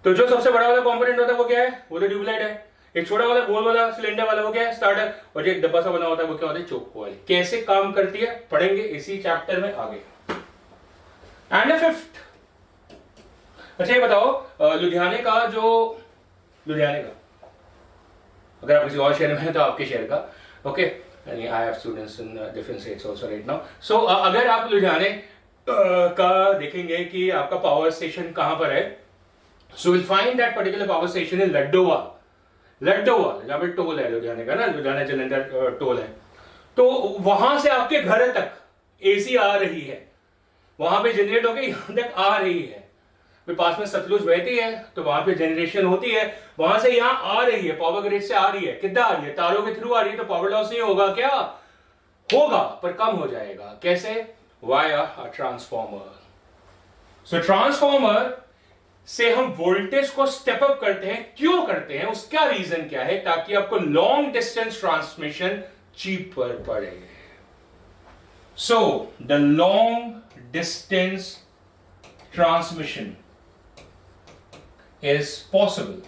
तो जो सबसे बड़ा वाला कंपोनेंट होता है वो क्या है? वो तो ट्यूबलाइट है। एक छोटा वाला गोल वाला सिलेंडर वाला वो क्या है, स्टार्टर, और जो एक डब्बा सा बना होता है वो क्या होता है, चोक कॉइल। कैसे काम करती है पढ़ेंगे इसी चैप्टर में आगे। एंड फिफ्थ, अच्छा ये बताओ लुधियाने का अगर आप किसी और शहर में हैं तो आपके शहर का, okay, I have students in different states also right now. So अगर आप लुधियाने का देखेंगे कि आपका पावर स्टेशन कहां पर है, so will find that particular power station in Ladhowal, जहां पे टोल है लुधियाने का ना, लुधियाना जलंधर टोल है। तो वहां से आपके घर तक एसी आ रही है, वहां पे जनरेट होकर यहां तक आ रही है। पास में सतलुज बहती है तो वहां पे जनरेशन होती है, वहां से यहां आ रही है, पावर ग्रिड से आ रही है। कितना आ रही है, तारों के थ्रू आ रही है, तो पावर लॉस नहीं होगा क्या, होगा पर कम हो जाएगा। कैसे, via a transformer. So transformer से हम वोल्टेज को स्टेप अप करते हैं। क्यों करते हैं, उसका रीजन क्या है, ताकि आपको लॉन्ग डिस्टेंस ट्रांसमिशन चीप पर पड़े। So the long distance transmission is possible,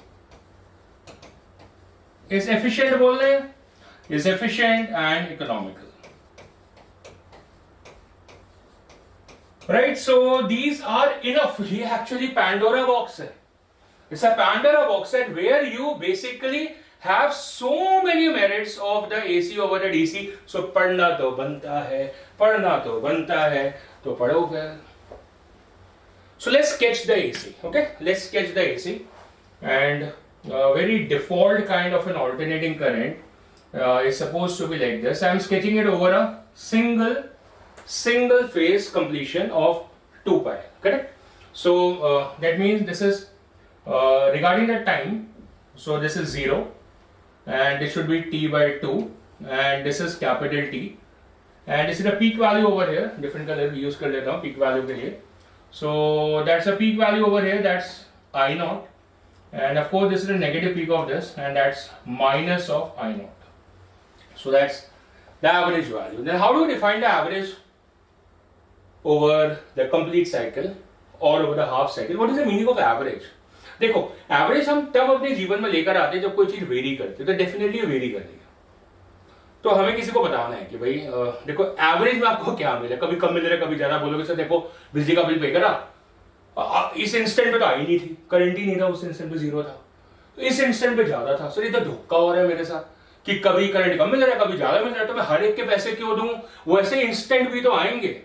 is efficient बोल रहे हैं, is efficient and economical, right? So these are enough. ये actually Pandora box है, it's a Pandora box set where you basically have so many merits of the AC over the DC. So पढ़ना तो बनता है, तो पढ़ो फिर। So let's sketch the AC, okay? Let's sketch the AC, and very default kind of an alternating current is supposed to be like this. I am sketching it over a single phase completion of 2 pi, correct? So that means this is regarding the time, so this is 0 and it should be t by 2, and this is capital T, and this is the peak value over here, different color use कर लेता हूँ peak value के लिए। So that's a peak value over here, that's I naught, and of course this is a negative peak of this, and that's minus of I naught. So that's the average value. Then how do we define the average over the complete cycle or over the half cycle? What is the meaning of average? देखो average हम तब अपने जीवन में लेकर आते हैं जब कोई चीज वेरी करती है, तो डेफिनेटली वेरी कर रही है। तो हमें किसी को बताना है कि भाई देखो एवरेज में आपको क्या मिले, कभी कम मिल रहा है कभी ज्यादा। बोलोगे सर देखो बिजली का बिल पे करा, इस इंस्टेंट पे तो आई नहीं थी, करंट ही नहीं था, उस इंस्टेंट पे 0 था, तो इस इंस्टेंट पे ज्यादा था। सर ये तो धोखा हो रहा है मेरे साथ कि कभी करंट कम मिल रहा है कभी ज्यादा मिल रहा है, तो मैं हर एक के पैसे क्यों दूं, वैसे इंस्टेंट भी तो आएंगे।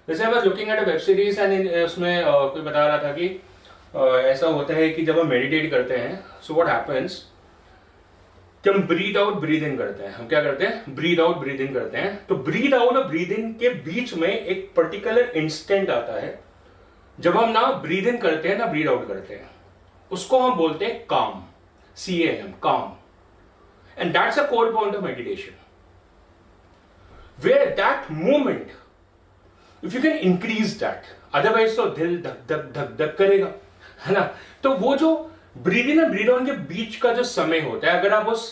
जैसे I was looking at a web series and उसमें कोई बता रहा था कि ऐसा होता है कि जब हम मेडिटेट करते हैं, सो व्हाट हैपेंस कि हम ब्रीथ आउट ब्रीथ इन करते हैं। हम क्या करते हैं, ब्रीथ आउट ब्रीथ इन करते हैं। तो ब्रीथ आउट और ब्रीथ इन के बीच में एक पर्टिकुलर इंस्टेंट आता है जब हम ना ब्रीथ इन करते हैं ना ब्रीथ आउट करते हैं, उसको हम बोलते हैं काम, CAM, काम। And that's a core point of meditation, where that moment if you can increase that, otherwise तो दिल धक धक धक धक करेगा, है ना। तो वो जो ब्रीद इन और ब्रीद ऑन के बीच का जो समय होता है, अगर आप उस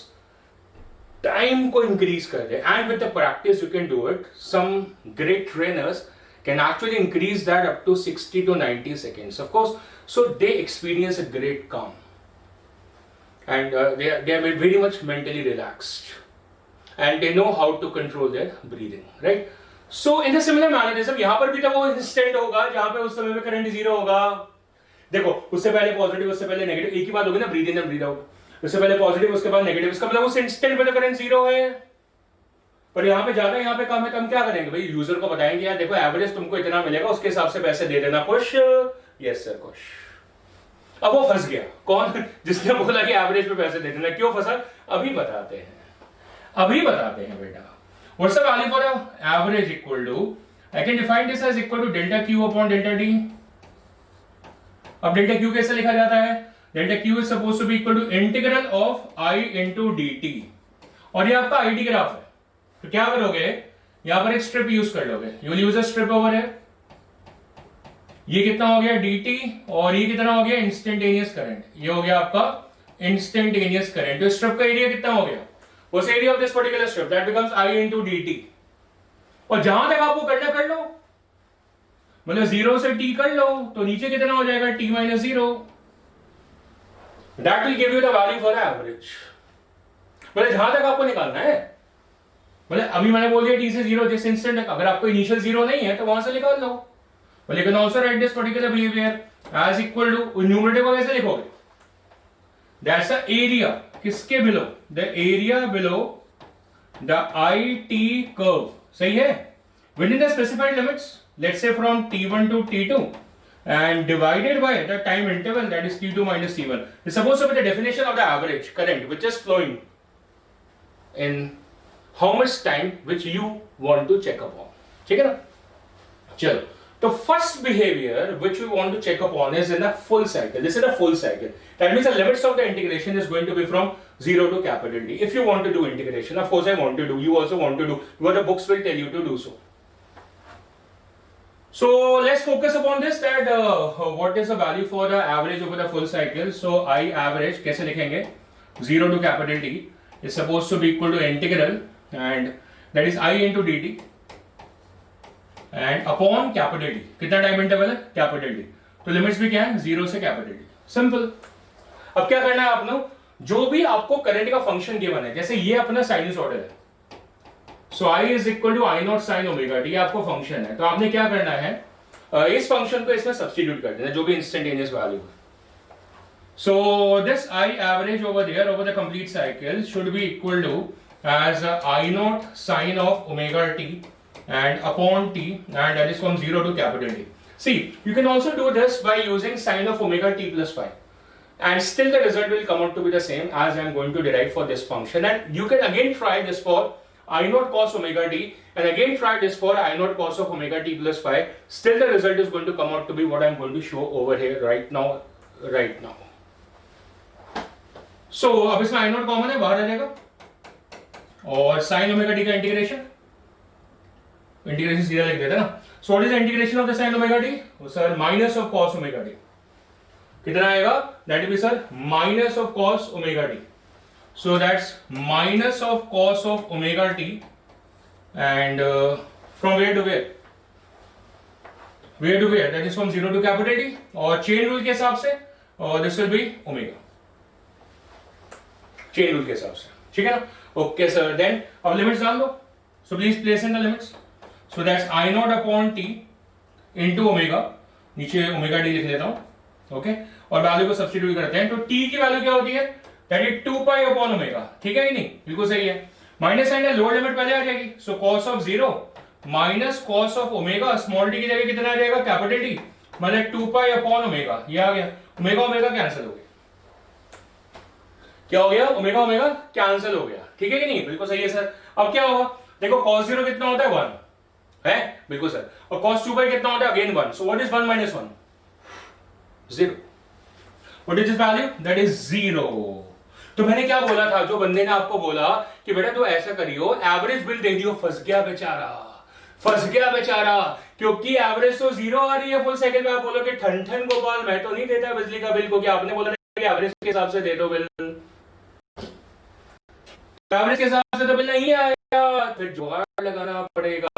टाइम को इंक्रीज कर दे, and with the practice you can do it, some great trainers can actually increase that up to 60 to 90 seconds, of course, so they experience a great calm, and they are very much mentally relaxed, and they know how to control their breathing, right? So in a similar manner, जैसे यहाँ पर भी तो वो instant होगा जहाँ पे उस समय में करंट 0 होगा। देखो उससे पहले पॉजिटिव, उससे पहले नेगेटिव, एक ही बात होगी ना, breathe in and breathe out. उससे पहले पॉजिटिव, उसके बाद नेगेटिव, इसका मतलब उस इंस्टेंट पे तो करंट 0 है, पर यहाँ पे ज्यादा यहाँ पे कम है, तो हम क्या करेंगे भाई, यूजर को बताएंगे यार देखो एवरेज तुमको इतना मिलेगा, उसके हिसाब से पैसे दे देना, खुश? यस सर खुश। अब वो फंस गया, कौन? जिसने बोला कि एवरेज पे पैसे दे देना। क्यों फंसा, अभी बताते हैं बेटा। What's the value for average equal to, I can define this as equal to delta q upon delta t. अब डेल्टा क्यू कैसे लिखा जाता है, delta q is suppose to be equal to integral of I into d t, और ये आपका ID graph है। तो क्या करोगे, यहां पर एक स्ट्रिप यूज कर लोगे, you will use a strip over है। ये कितना हो गया dt, और ये कितना हो गया इंस्टेंटेनियस करंट, ये हो गया आपका इंस्टेंटेनियस करंट। तो स्ट्रिप का एरिया कितना हो गया, उस area of this particular strip that becomes I into dt, और जहां तक आपको करना कर लो, मतलब 0 से t कर लो, तो नीचे कितना हो जाएगा t - 0, that will give you the value for average. मतलब जहां तक आपको निकालना है, मतलब अभी मैंने बोल दिया टी से जीरो जिस इंस्टेंट, अगर आपको इनिशियल जीरो नहीं है तो वहां से निकाल लो। But you can also write this particular behavior as equal to, numerator को कैसे लिखोगे? That's the area, किसके below? The area below the IT curve, सही है? Within the specified limits, let's say from T1 to T2 and divided by the time interval, that is T2 minus T1. It's supposed to be the definition of the average current which is flowing in how much time which you want to check upon. ठीक है ना? चलो, the first behavior which we want to check upon is in a full cycle. This is a full cycle. That means the limits of the integration is going to be from 0 to capital T. If you want to do integration, of course I want to do, you also want to do, what the books will tell you to do so. So let's focus upon this, that what is the value for the average over the full cycle. So I average कैसे लिखेंगे? 0 to capital T is supposed to be equal to integral, and that is I into dt and upon capital T. कितना time interval है? Capital T. तो limits भी क्या है? 0 से capital T. Simple. अब क्या करना है आपने? जो भी आपको करंट का फंक्शन गिवन है, जैसे ये अपना साइनसॉइडल है, so I is equal to I not sine omega T, आपको फंक्शन है, तो आपने क्या करना है? इस फंक्शन को इसमें सब्स्टिट्यूट कर देना, जो भी इंस्टेंटेनियस वैल्यू है। So this I average over there over the complete cycle should be equal to as I not sine of omega t and upon t, and that is from 0 to capital T. See, you can also do this by using sine of omega t plus phi, and still the result will come out to be the same as I am going to derive for this function. And you can again try this for I naught cos omega t, and again try this for I naught cos of omega t plus phi. Still the result is going to come out to be what I am going to show over here right now. So अब इसमें I naught common है, बाहर आ जाएगा, और sin omega t का integration सीधा लिख देता ना। So what is the integration of the sin omega t? Sir minus of cos omega t. कितना आएगा? That will be sir minus of cos omega t. So that's minus of cos of omega t, and from where to where? Where to where? That is from 0 to capital T, और chain rule के हिसाब से, और this will be omega, chain rule के हिसाब से, ठीक है ना? ओके सर, देन अब लिमिट्स डाल दो। So please place in the limits. So that's I naught upon t into omega, नीचे ओमेगा टी लिख लेता हूं, ओके, और वैल्यू को सब्स्टिट्यूट करते हैं। तो t की वैल्यू क्या होती है? दैट इज 2 पाई अपॉन ओमेगा, ठीक है कि नहीं? बिल्कुल सही है। माइनस साइन है, लोअर लिमिट पहले आ जाएगी, सो cos of 0 minus cos of omega, small T की जगह कितना आ जाएगा? कैपिटल टी, मतलब 2 पाई अपॉन ओमेगा, ये आ गया। ओमेगा ओमेगा कैंसिल हो गया, क्या हो गया? ओमेगा ओमेगा कैंसिल हो गया, ठीक है कि नहीं? बिल्कुल सही है सर। अब क्या होगा? देखो cos 0 कितना होता है? 1 है, बिल्कुल सर। और cos 2 कितना होता है? Again 1। So what is 1 minus 1? 0। What is this value? That is 0। तो मैंने क्या बोला था? जो बंदे ने आपको बोला कि बेटा तू ऐसा करियो, एवरेज बिल दे दियो, फंस गया बेचारा, फंस गया बेचारा, क्योंकि एवरेज तो 0 आ रही है फुल साइकिल में। आप बोलो कि ठन ठन गोपाल, मैं तो नहीं देता बिजली का बिल, को क्या आपने बोला कि एवरेज के हिसाब से दे दो बिल, एवरेज के हिसाब से तो बिल नहीं आएगा, फिर जुगाड़ लगाना पड़ेगा,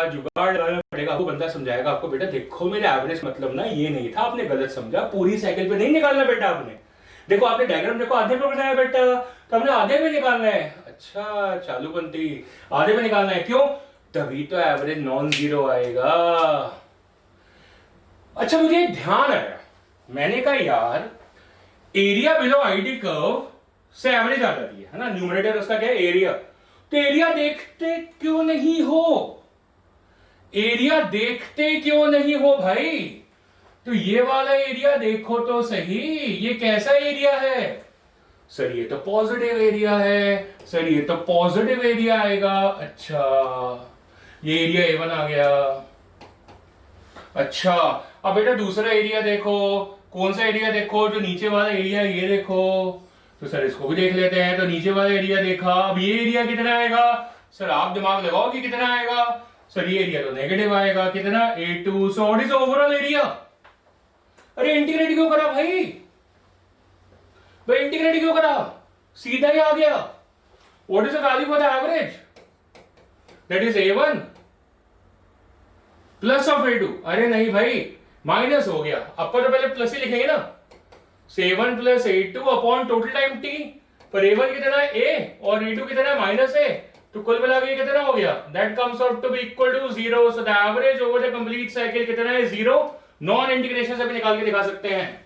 आपको बंदा समझाएगा आपको, बेटा देखो मेरा एवरेज मतलब ना ये नहीं था, आपने गलत समझा, पूरी साइकिल पे नहीं निकालना बेटा आपने, देखो आपने डायग्राम देखो आधे पे बनाया बेटा, तो हमने आधे पे निकालना है। अच्छा चालूपंथी, आधे पे निकालना है, क्यों? तभी तो एवरेज नॉन जीरो आएगा। अच्छा मुझे ध्यान आया, मैंने कहा यार एरिया बिलो आईडी कर्व से एवरेज आ जाती है ना, न्यूमरेटर उसका क्या है? एरिया। तो एरिया देखते क्यों नहीं हो? एरिया देखते क्यों नहीं हो भाई? तो ये वाला एरिया देखो तो सही, ये कैसा एरिया है? सर ये तो पॉजिटिव एरिया है, सर ये तो पॉजिटिव एरिया आएगा। अच्छा ये एरिया A1 आ गया। अच्छा अब बेटा दूसरा एरिया देखो, कौन सा एरिया देखो? जो नीचे वाला एरिया ये देखो, तो सर इसको भी देख लेते हैं। तो नीचे वाला एरिया देखा, अब ये एरिया कितना आएगा? सर आप दिमाग लगाओ कि कितना आएगा? सर ये एरिया तो नेगेटिव आएगा, कितना? A2। So what is overall area? अरे इंटीग्रेट क्यों करा भाई? भाई इंटीग्रेट क्यों करा? सीधा ही आ गया। What is the value for the average? That is A1 plus of A2। अरे नहीं भाई माइनस हो गया, अब तो पहले प्लस ही लिखेंगे ना, से A1 plus A2 upon total time t, पर A1 कितना है a और A2 कितना है माइनस a, तो कुल मिला के कितना हो गया, that comes out to be equal to 0. So the average over the complete cycle कितना है 0. नॉन इंटीग्रेशन से भी निकाल के दिखा सकते हैं,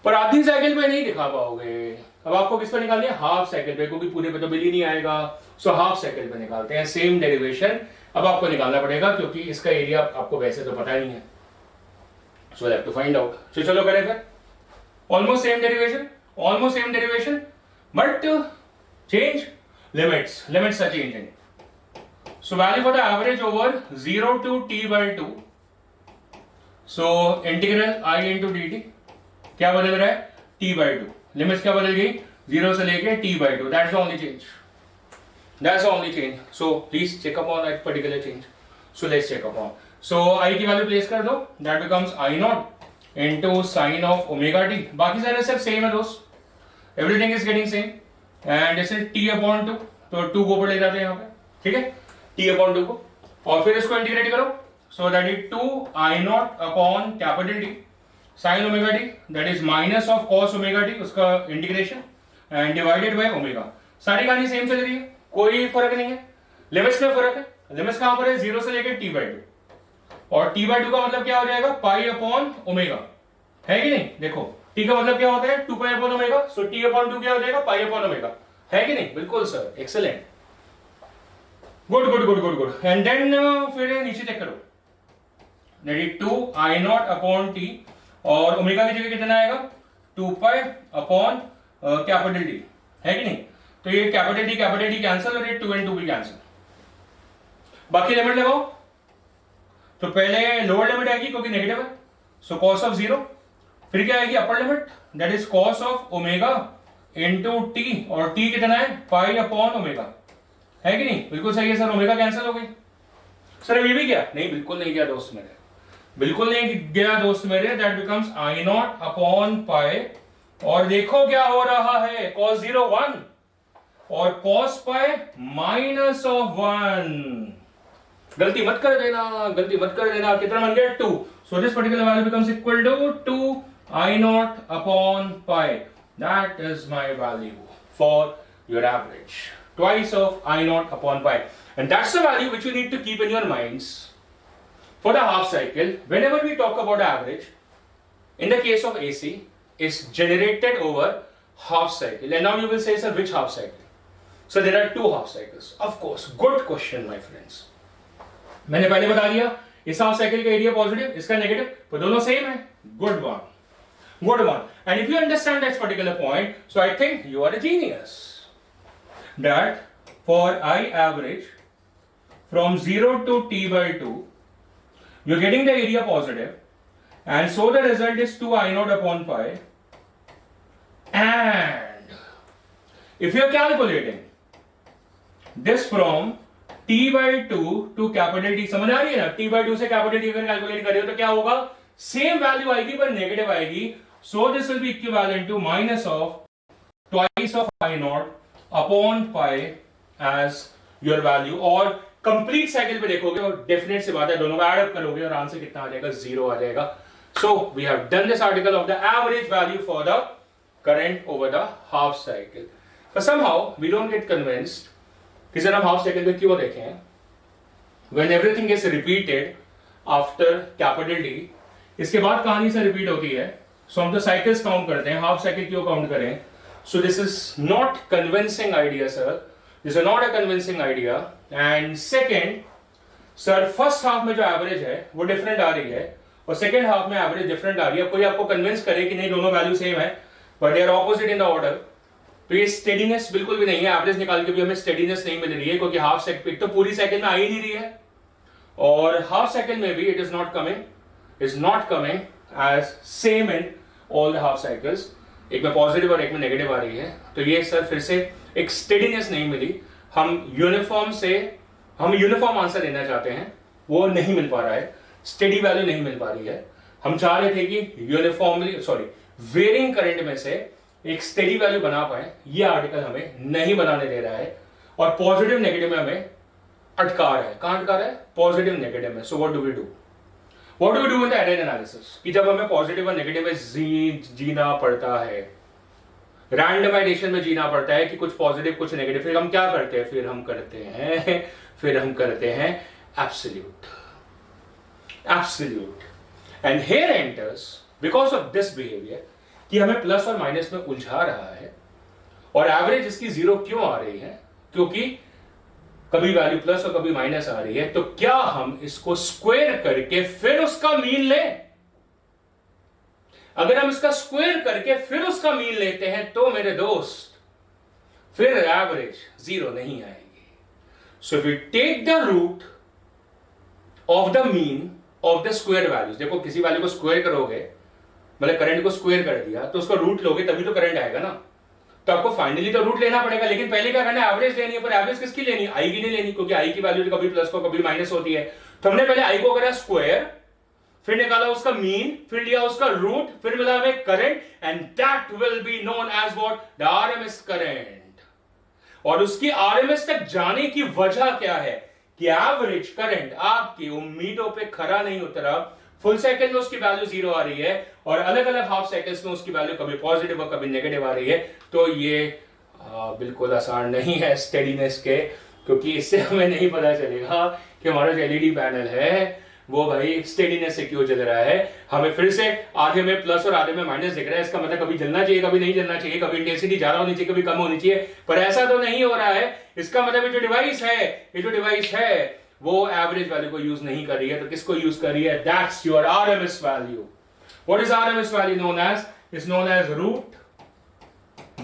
पर आधी साइकिल पे नहीं दिखा पाओगे. अब आपको किस पे निकालनी है, हाफ साइकिल पे, क्योंकि पूरे पे तो बिल ही नहीं आएगा. सो हाफ साइकिल पे निकालते हैं. सेम डेरिवेशन अब आपको निकालना पड़ेगा, क्योंकि इसका एरिया आपको वैसे तो पता नहीं है. So have to find out. So चलो करें फिर. Almost same derivation, but change limits are changing. So value for the average over 0 to t by 2. So integral I into dt क्या बदल रहा है, t by 2. लिमिट्स क्या बदल गई, 0 से लेके t by 2. That's the only change. So please check upon that particular change. So let's check upon. So I की वैल्यू प्लेस कर दो, that becomes I nought into sine of omega t. बाकी सारे सब सेम है दोस्त, everything is getting same. And इसे t upon 2, तो 2 को ऊपर ले जाते हैं यहाँ पे, ठीक है, t अपॉन 2 को, और फिर इसको इंटीग्रेट करो. So that is 2 I not upon capital T sine omega T, that is minus of cos omega T, उसका integration, and divided by omega. सारी कहानी सेम चल रही है, कोई फर्क नहीं है. लिमिट्स में फर्क है. लिमिट्स कहां पर है, 0 से लेकर t by 2, और t by 2 का मतलब क्या हो जाएगा, पाई अपॉन ओमेगा, है कि नहीं. देखो t का मतलब क्या होता है, 2 पाई अपॉन ओमेगा. सो t अपॉन 2 क्या हो जाएगा, पाई अपॉन ओमेगा, है कि नहीं. बिल्कुल sir, excellent, good. And then फिर नीचे चेक करो, that is 2 I not upon t, और ओमेगा की जगह कितना आएगा, 2 पाई अपॉन कैपिटल डी, है कि नहीं. तो ये कैपिटल डी कैंसिल, और ये 2 and 2 भी कैंसिल. बाकी लिमिट लगाओ, तो पहले लोअर लिमिट आएगी क्योंकि नेगेटिव है, सो कॉस ऑफ 0. फिर क्या आएगी, upper limit, that is cos of omega into T, और टी कितना है, पाई अपॉन ओमेगा, है कि नहीं. बिल्कुल सही है सर, ओमेगा कैंसिल हो गई. सर ये भी क्या, नहीं बिल्कुल नहीं गया दोस्त मेरे, बिल्कुल नहीं गया दोस्त मेरे. That becomes I not upon पाई, और देखो क्या हो रहा है, cos 0 1, और cos पाई माइनस ऑफ 1. गलती मत कर देना. कितना बन गया, 2. So this particular value becomes equal to 2 I not upon pi. That is my value for your average, twice of I not upon pi. And that's the value which you need to keep in your minds for the half cycle. Whenever we talk about average, in the case of AC, is generated over half cycle. And now you will say, sir, which half cycle? So there are 2 half cycles. Of course, good question, my friends. मैंने पहले बता दिया, इस half cycle का area positive, इसका negative, तो दोनों same है. Good one. And if you understand that particular point, so I think you are a genius. That for I average from 0 to t by 2, you're getting the area positive, and so the result is 2 I naught upon pi. And if you're calculating this from t by 2 to capital T, समझ आ रही है ना, t by 2 से capital T अगर calculate करें तो क्या होगा, सेम वैल्यू आएगी पर नेगेटिव आएगी. So this will be equivalent to minus of twice of I naught upon pi as your value. और कंप्लीट साइकिल पे देखोगे और डेफिनेट सी बात है, दोनों को ऐड अप करोगे और आंसर कितना आ जाएगा, 0 आ जाएगा. So we have done this article of the average value for the current over the half cycle. But somehow we don't get convinced कि सर हम हाफ साइकिल पे क्यों देखें, when everything is repeated after capital D, इसके बाद कहानी से repeat होती है. सो हम तो साइकिल्स काउंट करते हैं, हाफ साइकिल क्यों काउंट करें. So this is not convincing idea sir, this is not a convincing idea. And second, sir first half में जो एवरेज है वो डिफरेंट आ रही है, और सेकेंड हाफ में एवरेज डिफरेंट आ रही है. कोई आपको कन्विंस करे कि नहीं दोनों वैल्यू सेम है, but they are opposite in the order, तो ये स्टेडीनेस बिल्कुल भी नहीं है. एवरेज निकाल के भी हमें स्टेडीनेस नहीं मिल रही है, क्योंकि हाफ साइकिल तो पूरी साइकिल में आ ही नहीं रही है, और हाफ साइकिल में भी it is not coming as same in all the half cycles. एक में पॉजिटिव और एक में नेगेटिव आ रही है, तो ये सर फिर से एक स्टेडीनेस नहीं मिली. हम यूनिफॉर्म आंसर देना चाहते हैं, वो नहीं मिल पा रहा है, स्टेडी वैल्यू नहीं मिल पा रही है. हम चाह रहे थे कि वेरिंग करंट में से एक स्टेडी वैल्यू बना पाए, ये आर्टिकल हमें नहीं बनाने दे रहा है, और पॉजिटिव नेगेटिव में हमें अटका रहा है. कहां अटका रहा है, पॉजिटिव नेगेटिव में. So what do we do, what do we do in the error analysis, कि जब हमें पॉजिटिव और नेगेटिव में जीना पड़ता है, रैंडमाइजेशन में जीना पड़ता है कि कुछ पॉजिटिव कुछ नेगेटिव, फिर हम क्या करते हैं, फिर हम करते हैं absolute. And here enters because of this behaviour कि हमें प्लस और माइनस में उलझा रहा है, और एवरेज इसकी 0 क्यों आ रही है, क्योंकि कभी वैल्यू प्लस और कभी माइनस आ रही है, तो क्या हम इसको स्क्वायर करके फिर उसका मीन लें? अगर हम इसका स्क्वायर करके फिर उसका मीन लेते हैं तो मेरे दोस्त फिर एवरेज 0 नहीं आएगी। So if you take the root of the mean of the square values, देखो किसी वैल्यू को स्क्वायर करोगे, मतलब करंट को स्क्वायर कर दिया तो उसका रूट लोगे तभी तो करंट आएगा ना, तो आपको फाइनली तो रूट लेना पड़ेगा, लेकिन पहले क्या करना है, एवरेज लेनी है। पर एवरेज किसकी लेनी है, आई की नहीं लेनी, क्योंकि आई की वैल्यू कभी प्लस को कभी माइनस होती है। तो हमने पहले आई को करा स्क्वायर, फिर निकाला उसका मीन, फिर लिया उसका रूट, फिर मिला हमें current, and that will be known as what, the RMS current. और उसकी आरएमएस तक जाने की वजह क्या है कि एवरेज करंट आपकी उम्मीदों पे खरा नहीं उतरा, फुल साइकिल में उसकी वैल्यू 0 आ रही है, और अलग अलग हाफ साइकिल्स में उसकी वैल्यू कभी पॉजिटिव और कभी नेगेटिव आ रही है। तो ये बिल्कुल आसान नहीं है स्टेडीनेस के, क्योंकि इससे हमें नहीं पता चलेगा कि हमारा जो एलईडी पैनल है वो भाई स्टेडीनेस से क्यों जल रहा है। हमें फिर से आधे में प्लस और आधे में माइनस दिख रहा है, इसका मतलब कभी जलना चाहिए कभी नहीं जलना चाहिए, कभी इंटेंसिटी ज्यादा होनी चाहिए कभी कम होनी चाहिए, पर ऐसा तो नहीं हो रहा है। इसका मतलब ये जो डिवाइस है वो एवरेज वैल्यू को यूज नहीं कर रही है, तो किसको यूज कर रही है, that's your RMS value. What is RMS value known as, is known as root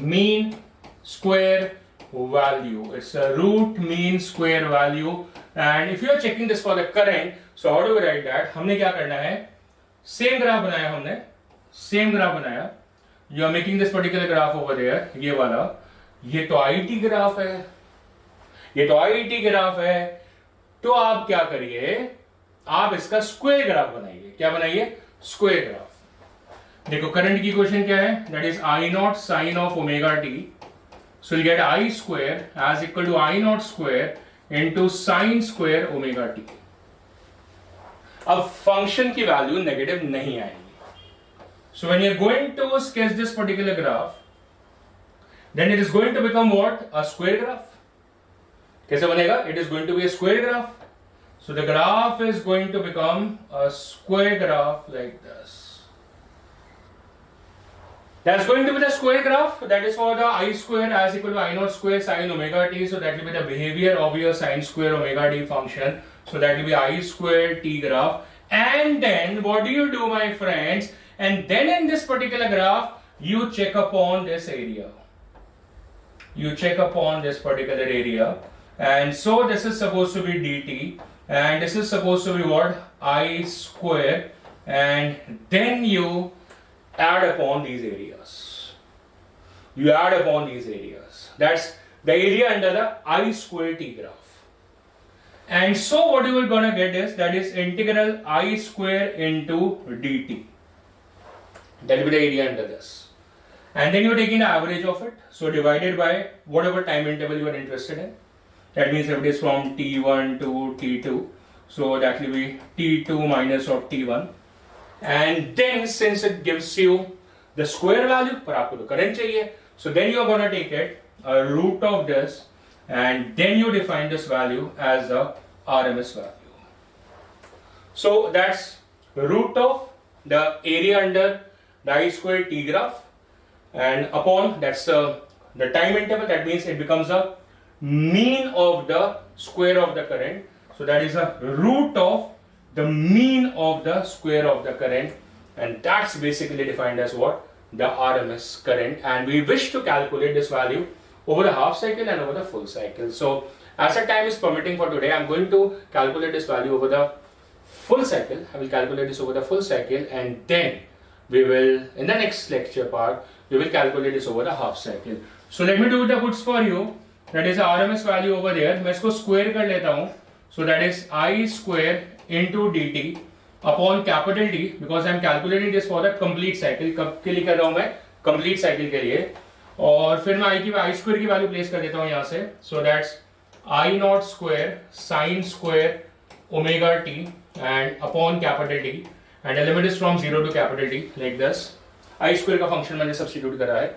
mean square value. It's a root mean square value, and if you are checking this for the current, so how do we write that? हमने क्या करना है, same graph बनाया, you are making this particular graph over there, ये वाला, ये तो IT graph है, तो आप क्या करिए, आप इसका स्क्वायर ग्राफ बनाइए। क्या बनाइए, स्क्वायर ग्राफ। देखो करंट की इक्वेशन क्या है, that is I not sine of omega t, so you'll get I square as equal to I naught square into sin square omega t. अब फंक्शन की value negative नहीं आएगी। So when you're going to sketch this particular graph, then it is going to become what? A square graph. कैसे बनेगा? It is going to be a square graph. So the graph is going to become a square graph like this. That's going to be the square graph. That is for the I square as equal to I naught square sin omega t. So that will be the behavior of your sin square omega t function. So that will be I square t graph. And then what do you do, my friends? And then in this particular graph, you check upon this area. You check upon this particular area. And so this is supposed to be dt. And this is supposed to be what? I square. And then you add upon these areas. That's the area under the I square t graph. And so what you are gonna get is, that is integral I square into dt. That will be the area under this. And then you are taking the average of it. So divided by whatever time interval you are interested in. That means if it is from t1 to t2. So that will be t2 minus of t1. And then since it gives you the square value, पर आपको तो current चाहिए, so then you are going to take it a root of this, and then you define this value as the RMS value. So that's the root of the area under the I square t graph, and upon that's the time interval. That means it becomes a mean of the square of the current. So that is a root of the mean of the square of the current, and that's basically defined as what? The RMS current. And we wish to calculate this value over the half cycle and over the full cycle. So as the time is permitting for today, I'm going to calculate this value over the full cycle. I will calculate this over the full cycle, and then we will, in the next lecture part, we will calculate this over the half cycle. So let me do the puts for you. That is the RMS value over there. मैं इसको square कर लेता हूँ. So that is I square into dt upon capital T, because I am calculating this for the complete cycle. कब के लिए कर रहा हूँ मैं? Complete cycle के लिए. और फिर मैं I square की वैल्यू प्लेस कर देता हूँ यहाँ से. So that's I naught square sin square omega t and upon capital T, and the limit is from 0 to capital T like this. I square का फंक्शन मैंने सब्स्टिट्यूट करा है.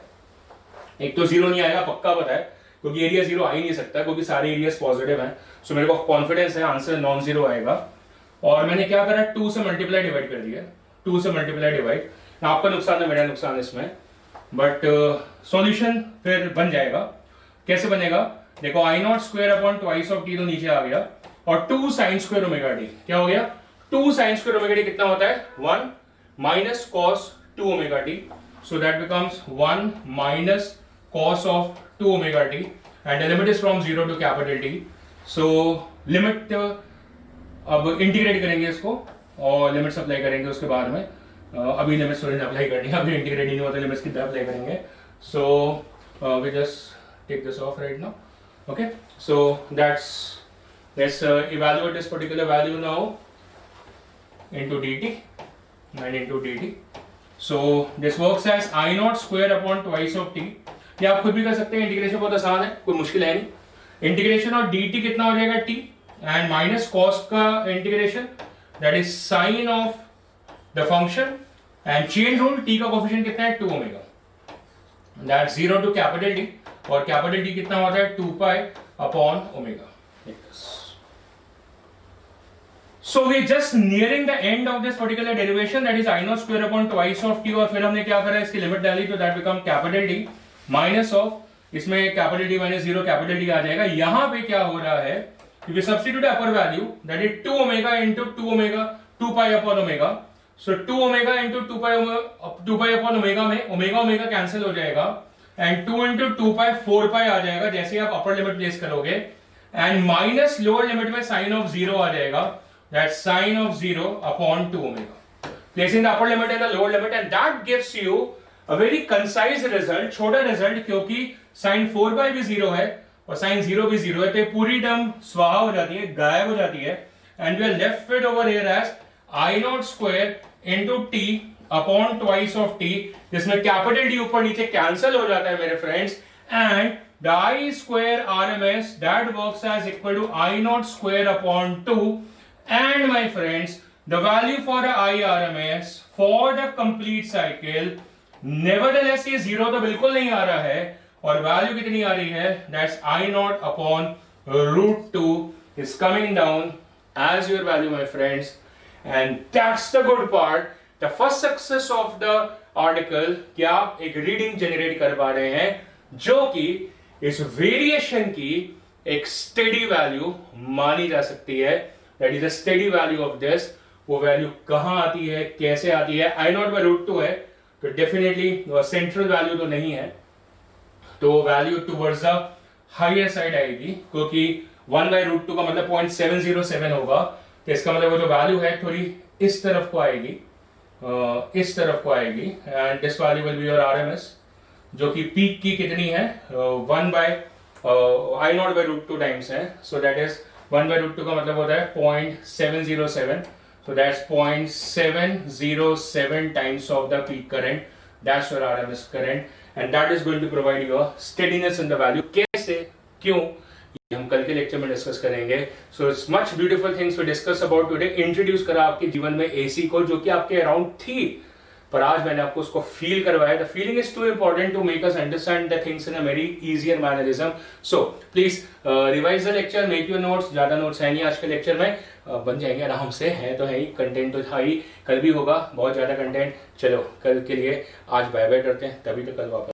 एक तो जीरो नहीं आएगा पक्का पता है, क्योंकि एरिया जीरो आ ही नहीं सकता, क्योंकि सारे एरियाज पॉजिटिव हैं. सो मेरे को कॉन्फिडेंस है आंसर नॉन जीरो आएगा. और मैंने क्या करा, 2 से मल्टीप्लाई डिवाइड कर दिया. 2 से मल्टीप्लाई डिवाइड, आपका नुकसान है मेरा नुकसान इसमें, बट सॉल्यूशन फिर बन जाएगा. कैसे बनेगा देखो, I naught square upon twice of T तो नीचे आ गया, और 2 साइन स्क्वायर ओमेगा टी क्या हो गया, 2 साइन स्क्वायर ओमेगा टी कितना होता है 1 minus cos 2 omega t. So that becomes 1 minus cos of 2 omega t, and the limit is from 0 to capital T. So limit अब इंटीग्रेट करेंगे इसको और लिमिट्स अप्लाई करेंगे उसके बाद में. अभी लिमिट्स थोड़ी अप्लाई करनी है, अभी इंटीग्रेट ही नहीं होता, लिमिट्स कितना अप्लाई करेंगे. So we just take this off right now. Okay, so let's evaluate this particular value now into dt and into dt. So this works as I naught square upon twice of t. ये आप खुद भी कर सकते हैं, integration बहुत आसान है, कोई मुश्किल है नहीं. इंटीग्रेशन और dt कितना हो जाएगा t, एंड माइनस कॉस का integration that is sine of the function, and chain rule t का कोफिशिएंट कितना है 2 omega, that 0 to capital t, और कैपिटल t कितना होता है 2 पाई upon omega. So we just nearing the end of this particular derivation, that is I naught square upon twice of t, और फिर हमने क्या करा, इसकी लिमिट डाली तो that become capital t minus of, इसमें capital T minus 0 capital T आ जाएगा. यहां पे क्या हो रहा है, if we substitute upper value that is 2 omega into 2 omega 2 पाई अपॉन ओमेगा. सो 2 ओमेगा into 2 पाई अपॉन ओमेगा में ओमेगा ओमेगा कैंसिल हो जाएगा, एंड 2 into 2 पाई 4 पाई आ जाएगा जैसे आप अपर लिमिट प्लेस करोगे, एंड माइनस लोअर लिमिट में साइन ऑफ 0 आ जाएगा, that sine of 0 upon 2 omega, placing the upper limit and the lower limit, and that gives you A very concise result, छोटा result, क्योंकि sin 4 पाई भी 0 है और sin 0 भी 0 है, तो पूरी टर्म स्वाहा हो जाती है, गायब हो जाती है, and we are left with over here as I naught square into t upon twice of t, जिसमें कैपिटल D ऊपर नीचे कैंसिल हो जाता है मेरे friends, and the I square RMS that works as equal to I naught square upon 2, and my friends the value for I RMS for the complete cycle, nevertheless ये 0 तो बिल्कुल नहीं आ रहा है, और वैल्यू कितनी आ रही है, that's I naught upon root 2 is coming down as your value my friends, and that's the good part, the first success of the article कि आप एक रीडिंग जनरेट कर पा रहे हैं जो कि इस वेरिएशन की एक स्टेडी वैल्यू मानी जा सकती है. That is a steady value of this. वो वैल्यू कहां आती है, कैसे आती है, I naught by रूट 2 है, तो डेफिनेटली सेंट्रल वैल्यू तो नहीं है, तो value towards the higher side आएगी, क्योंकि 1 बाय रूट 2 का मतलब 0.707 होगा, तो इसका मतलब वो जो वैल्यू है थोड़ी इस तरफ को आएगी, इस तरफ को आएगी, and this value will be your RMS, जो कि पीक की कितनी है 1 by I naught by root 2 times है. So that is 1 by root 2 का मतलब होता है 0.707. So that's 0.707 times of the peak current. That's your RMS current, and that is going to provide you a steadiness in the value. कैसे, क्यों, ये हम कल के लेक्चर में डिस्कस करेंगे. So it's much beautiful things to discuss about today. Introduce करा आपके जीवन में AC को, जो कि आपके अराउंड थी, पर आज मैंने आपको उसको फील करवाया. The feeling is too important to make us understand the things in a very easier mannerism. So please revise the lecture, make your notes. ज्यादा नोट्स है नहीं आज के लेक्चर में, बन जाएंगे आराम से, है तो है ही, कंटेंट तो था ही, कल भी होगा बहुत ज्यादा कंटेंट. चलो कल के लिए आज बाय बाय करते हैं, तभी तो कल वापस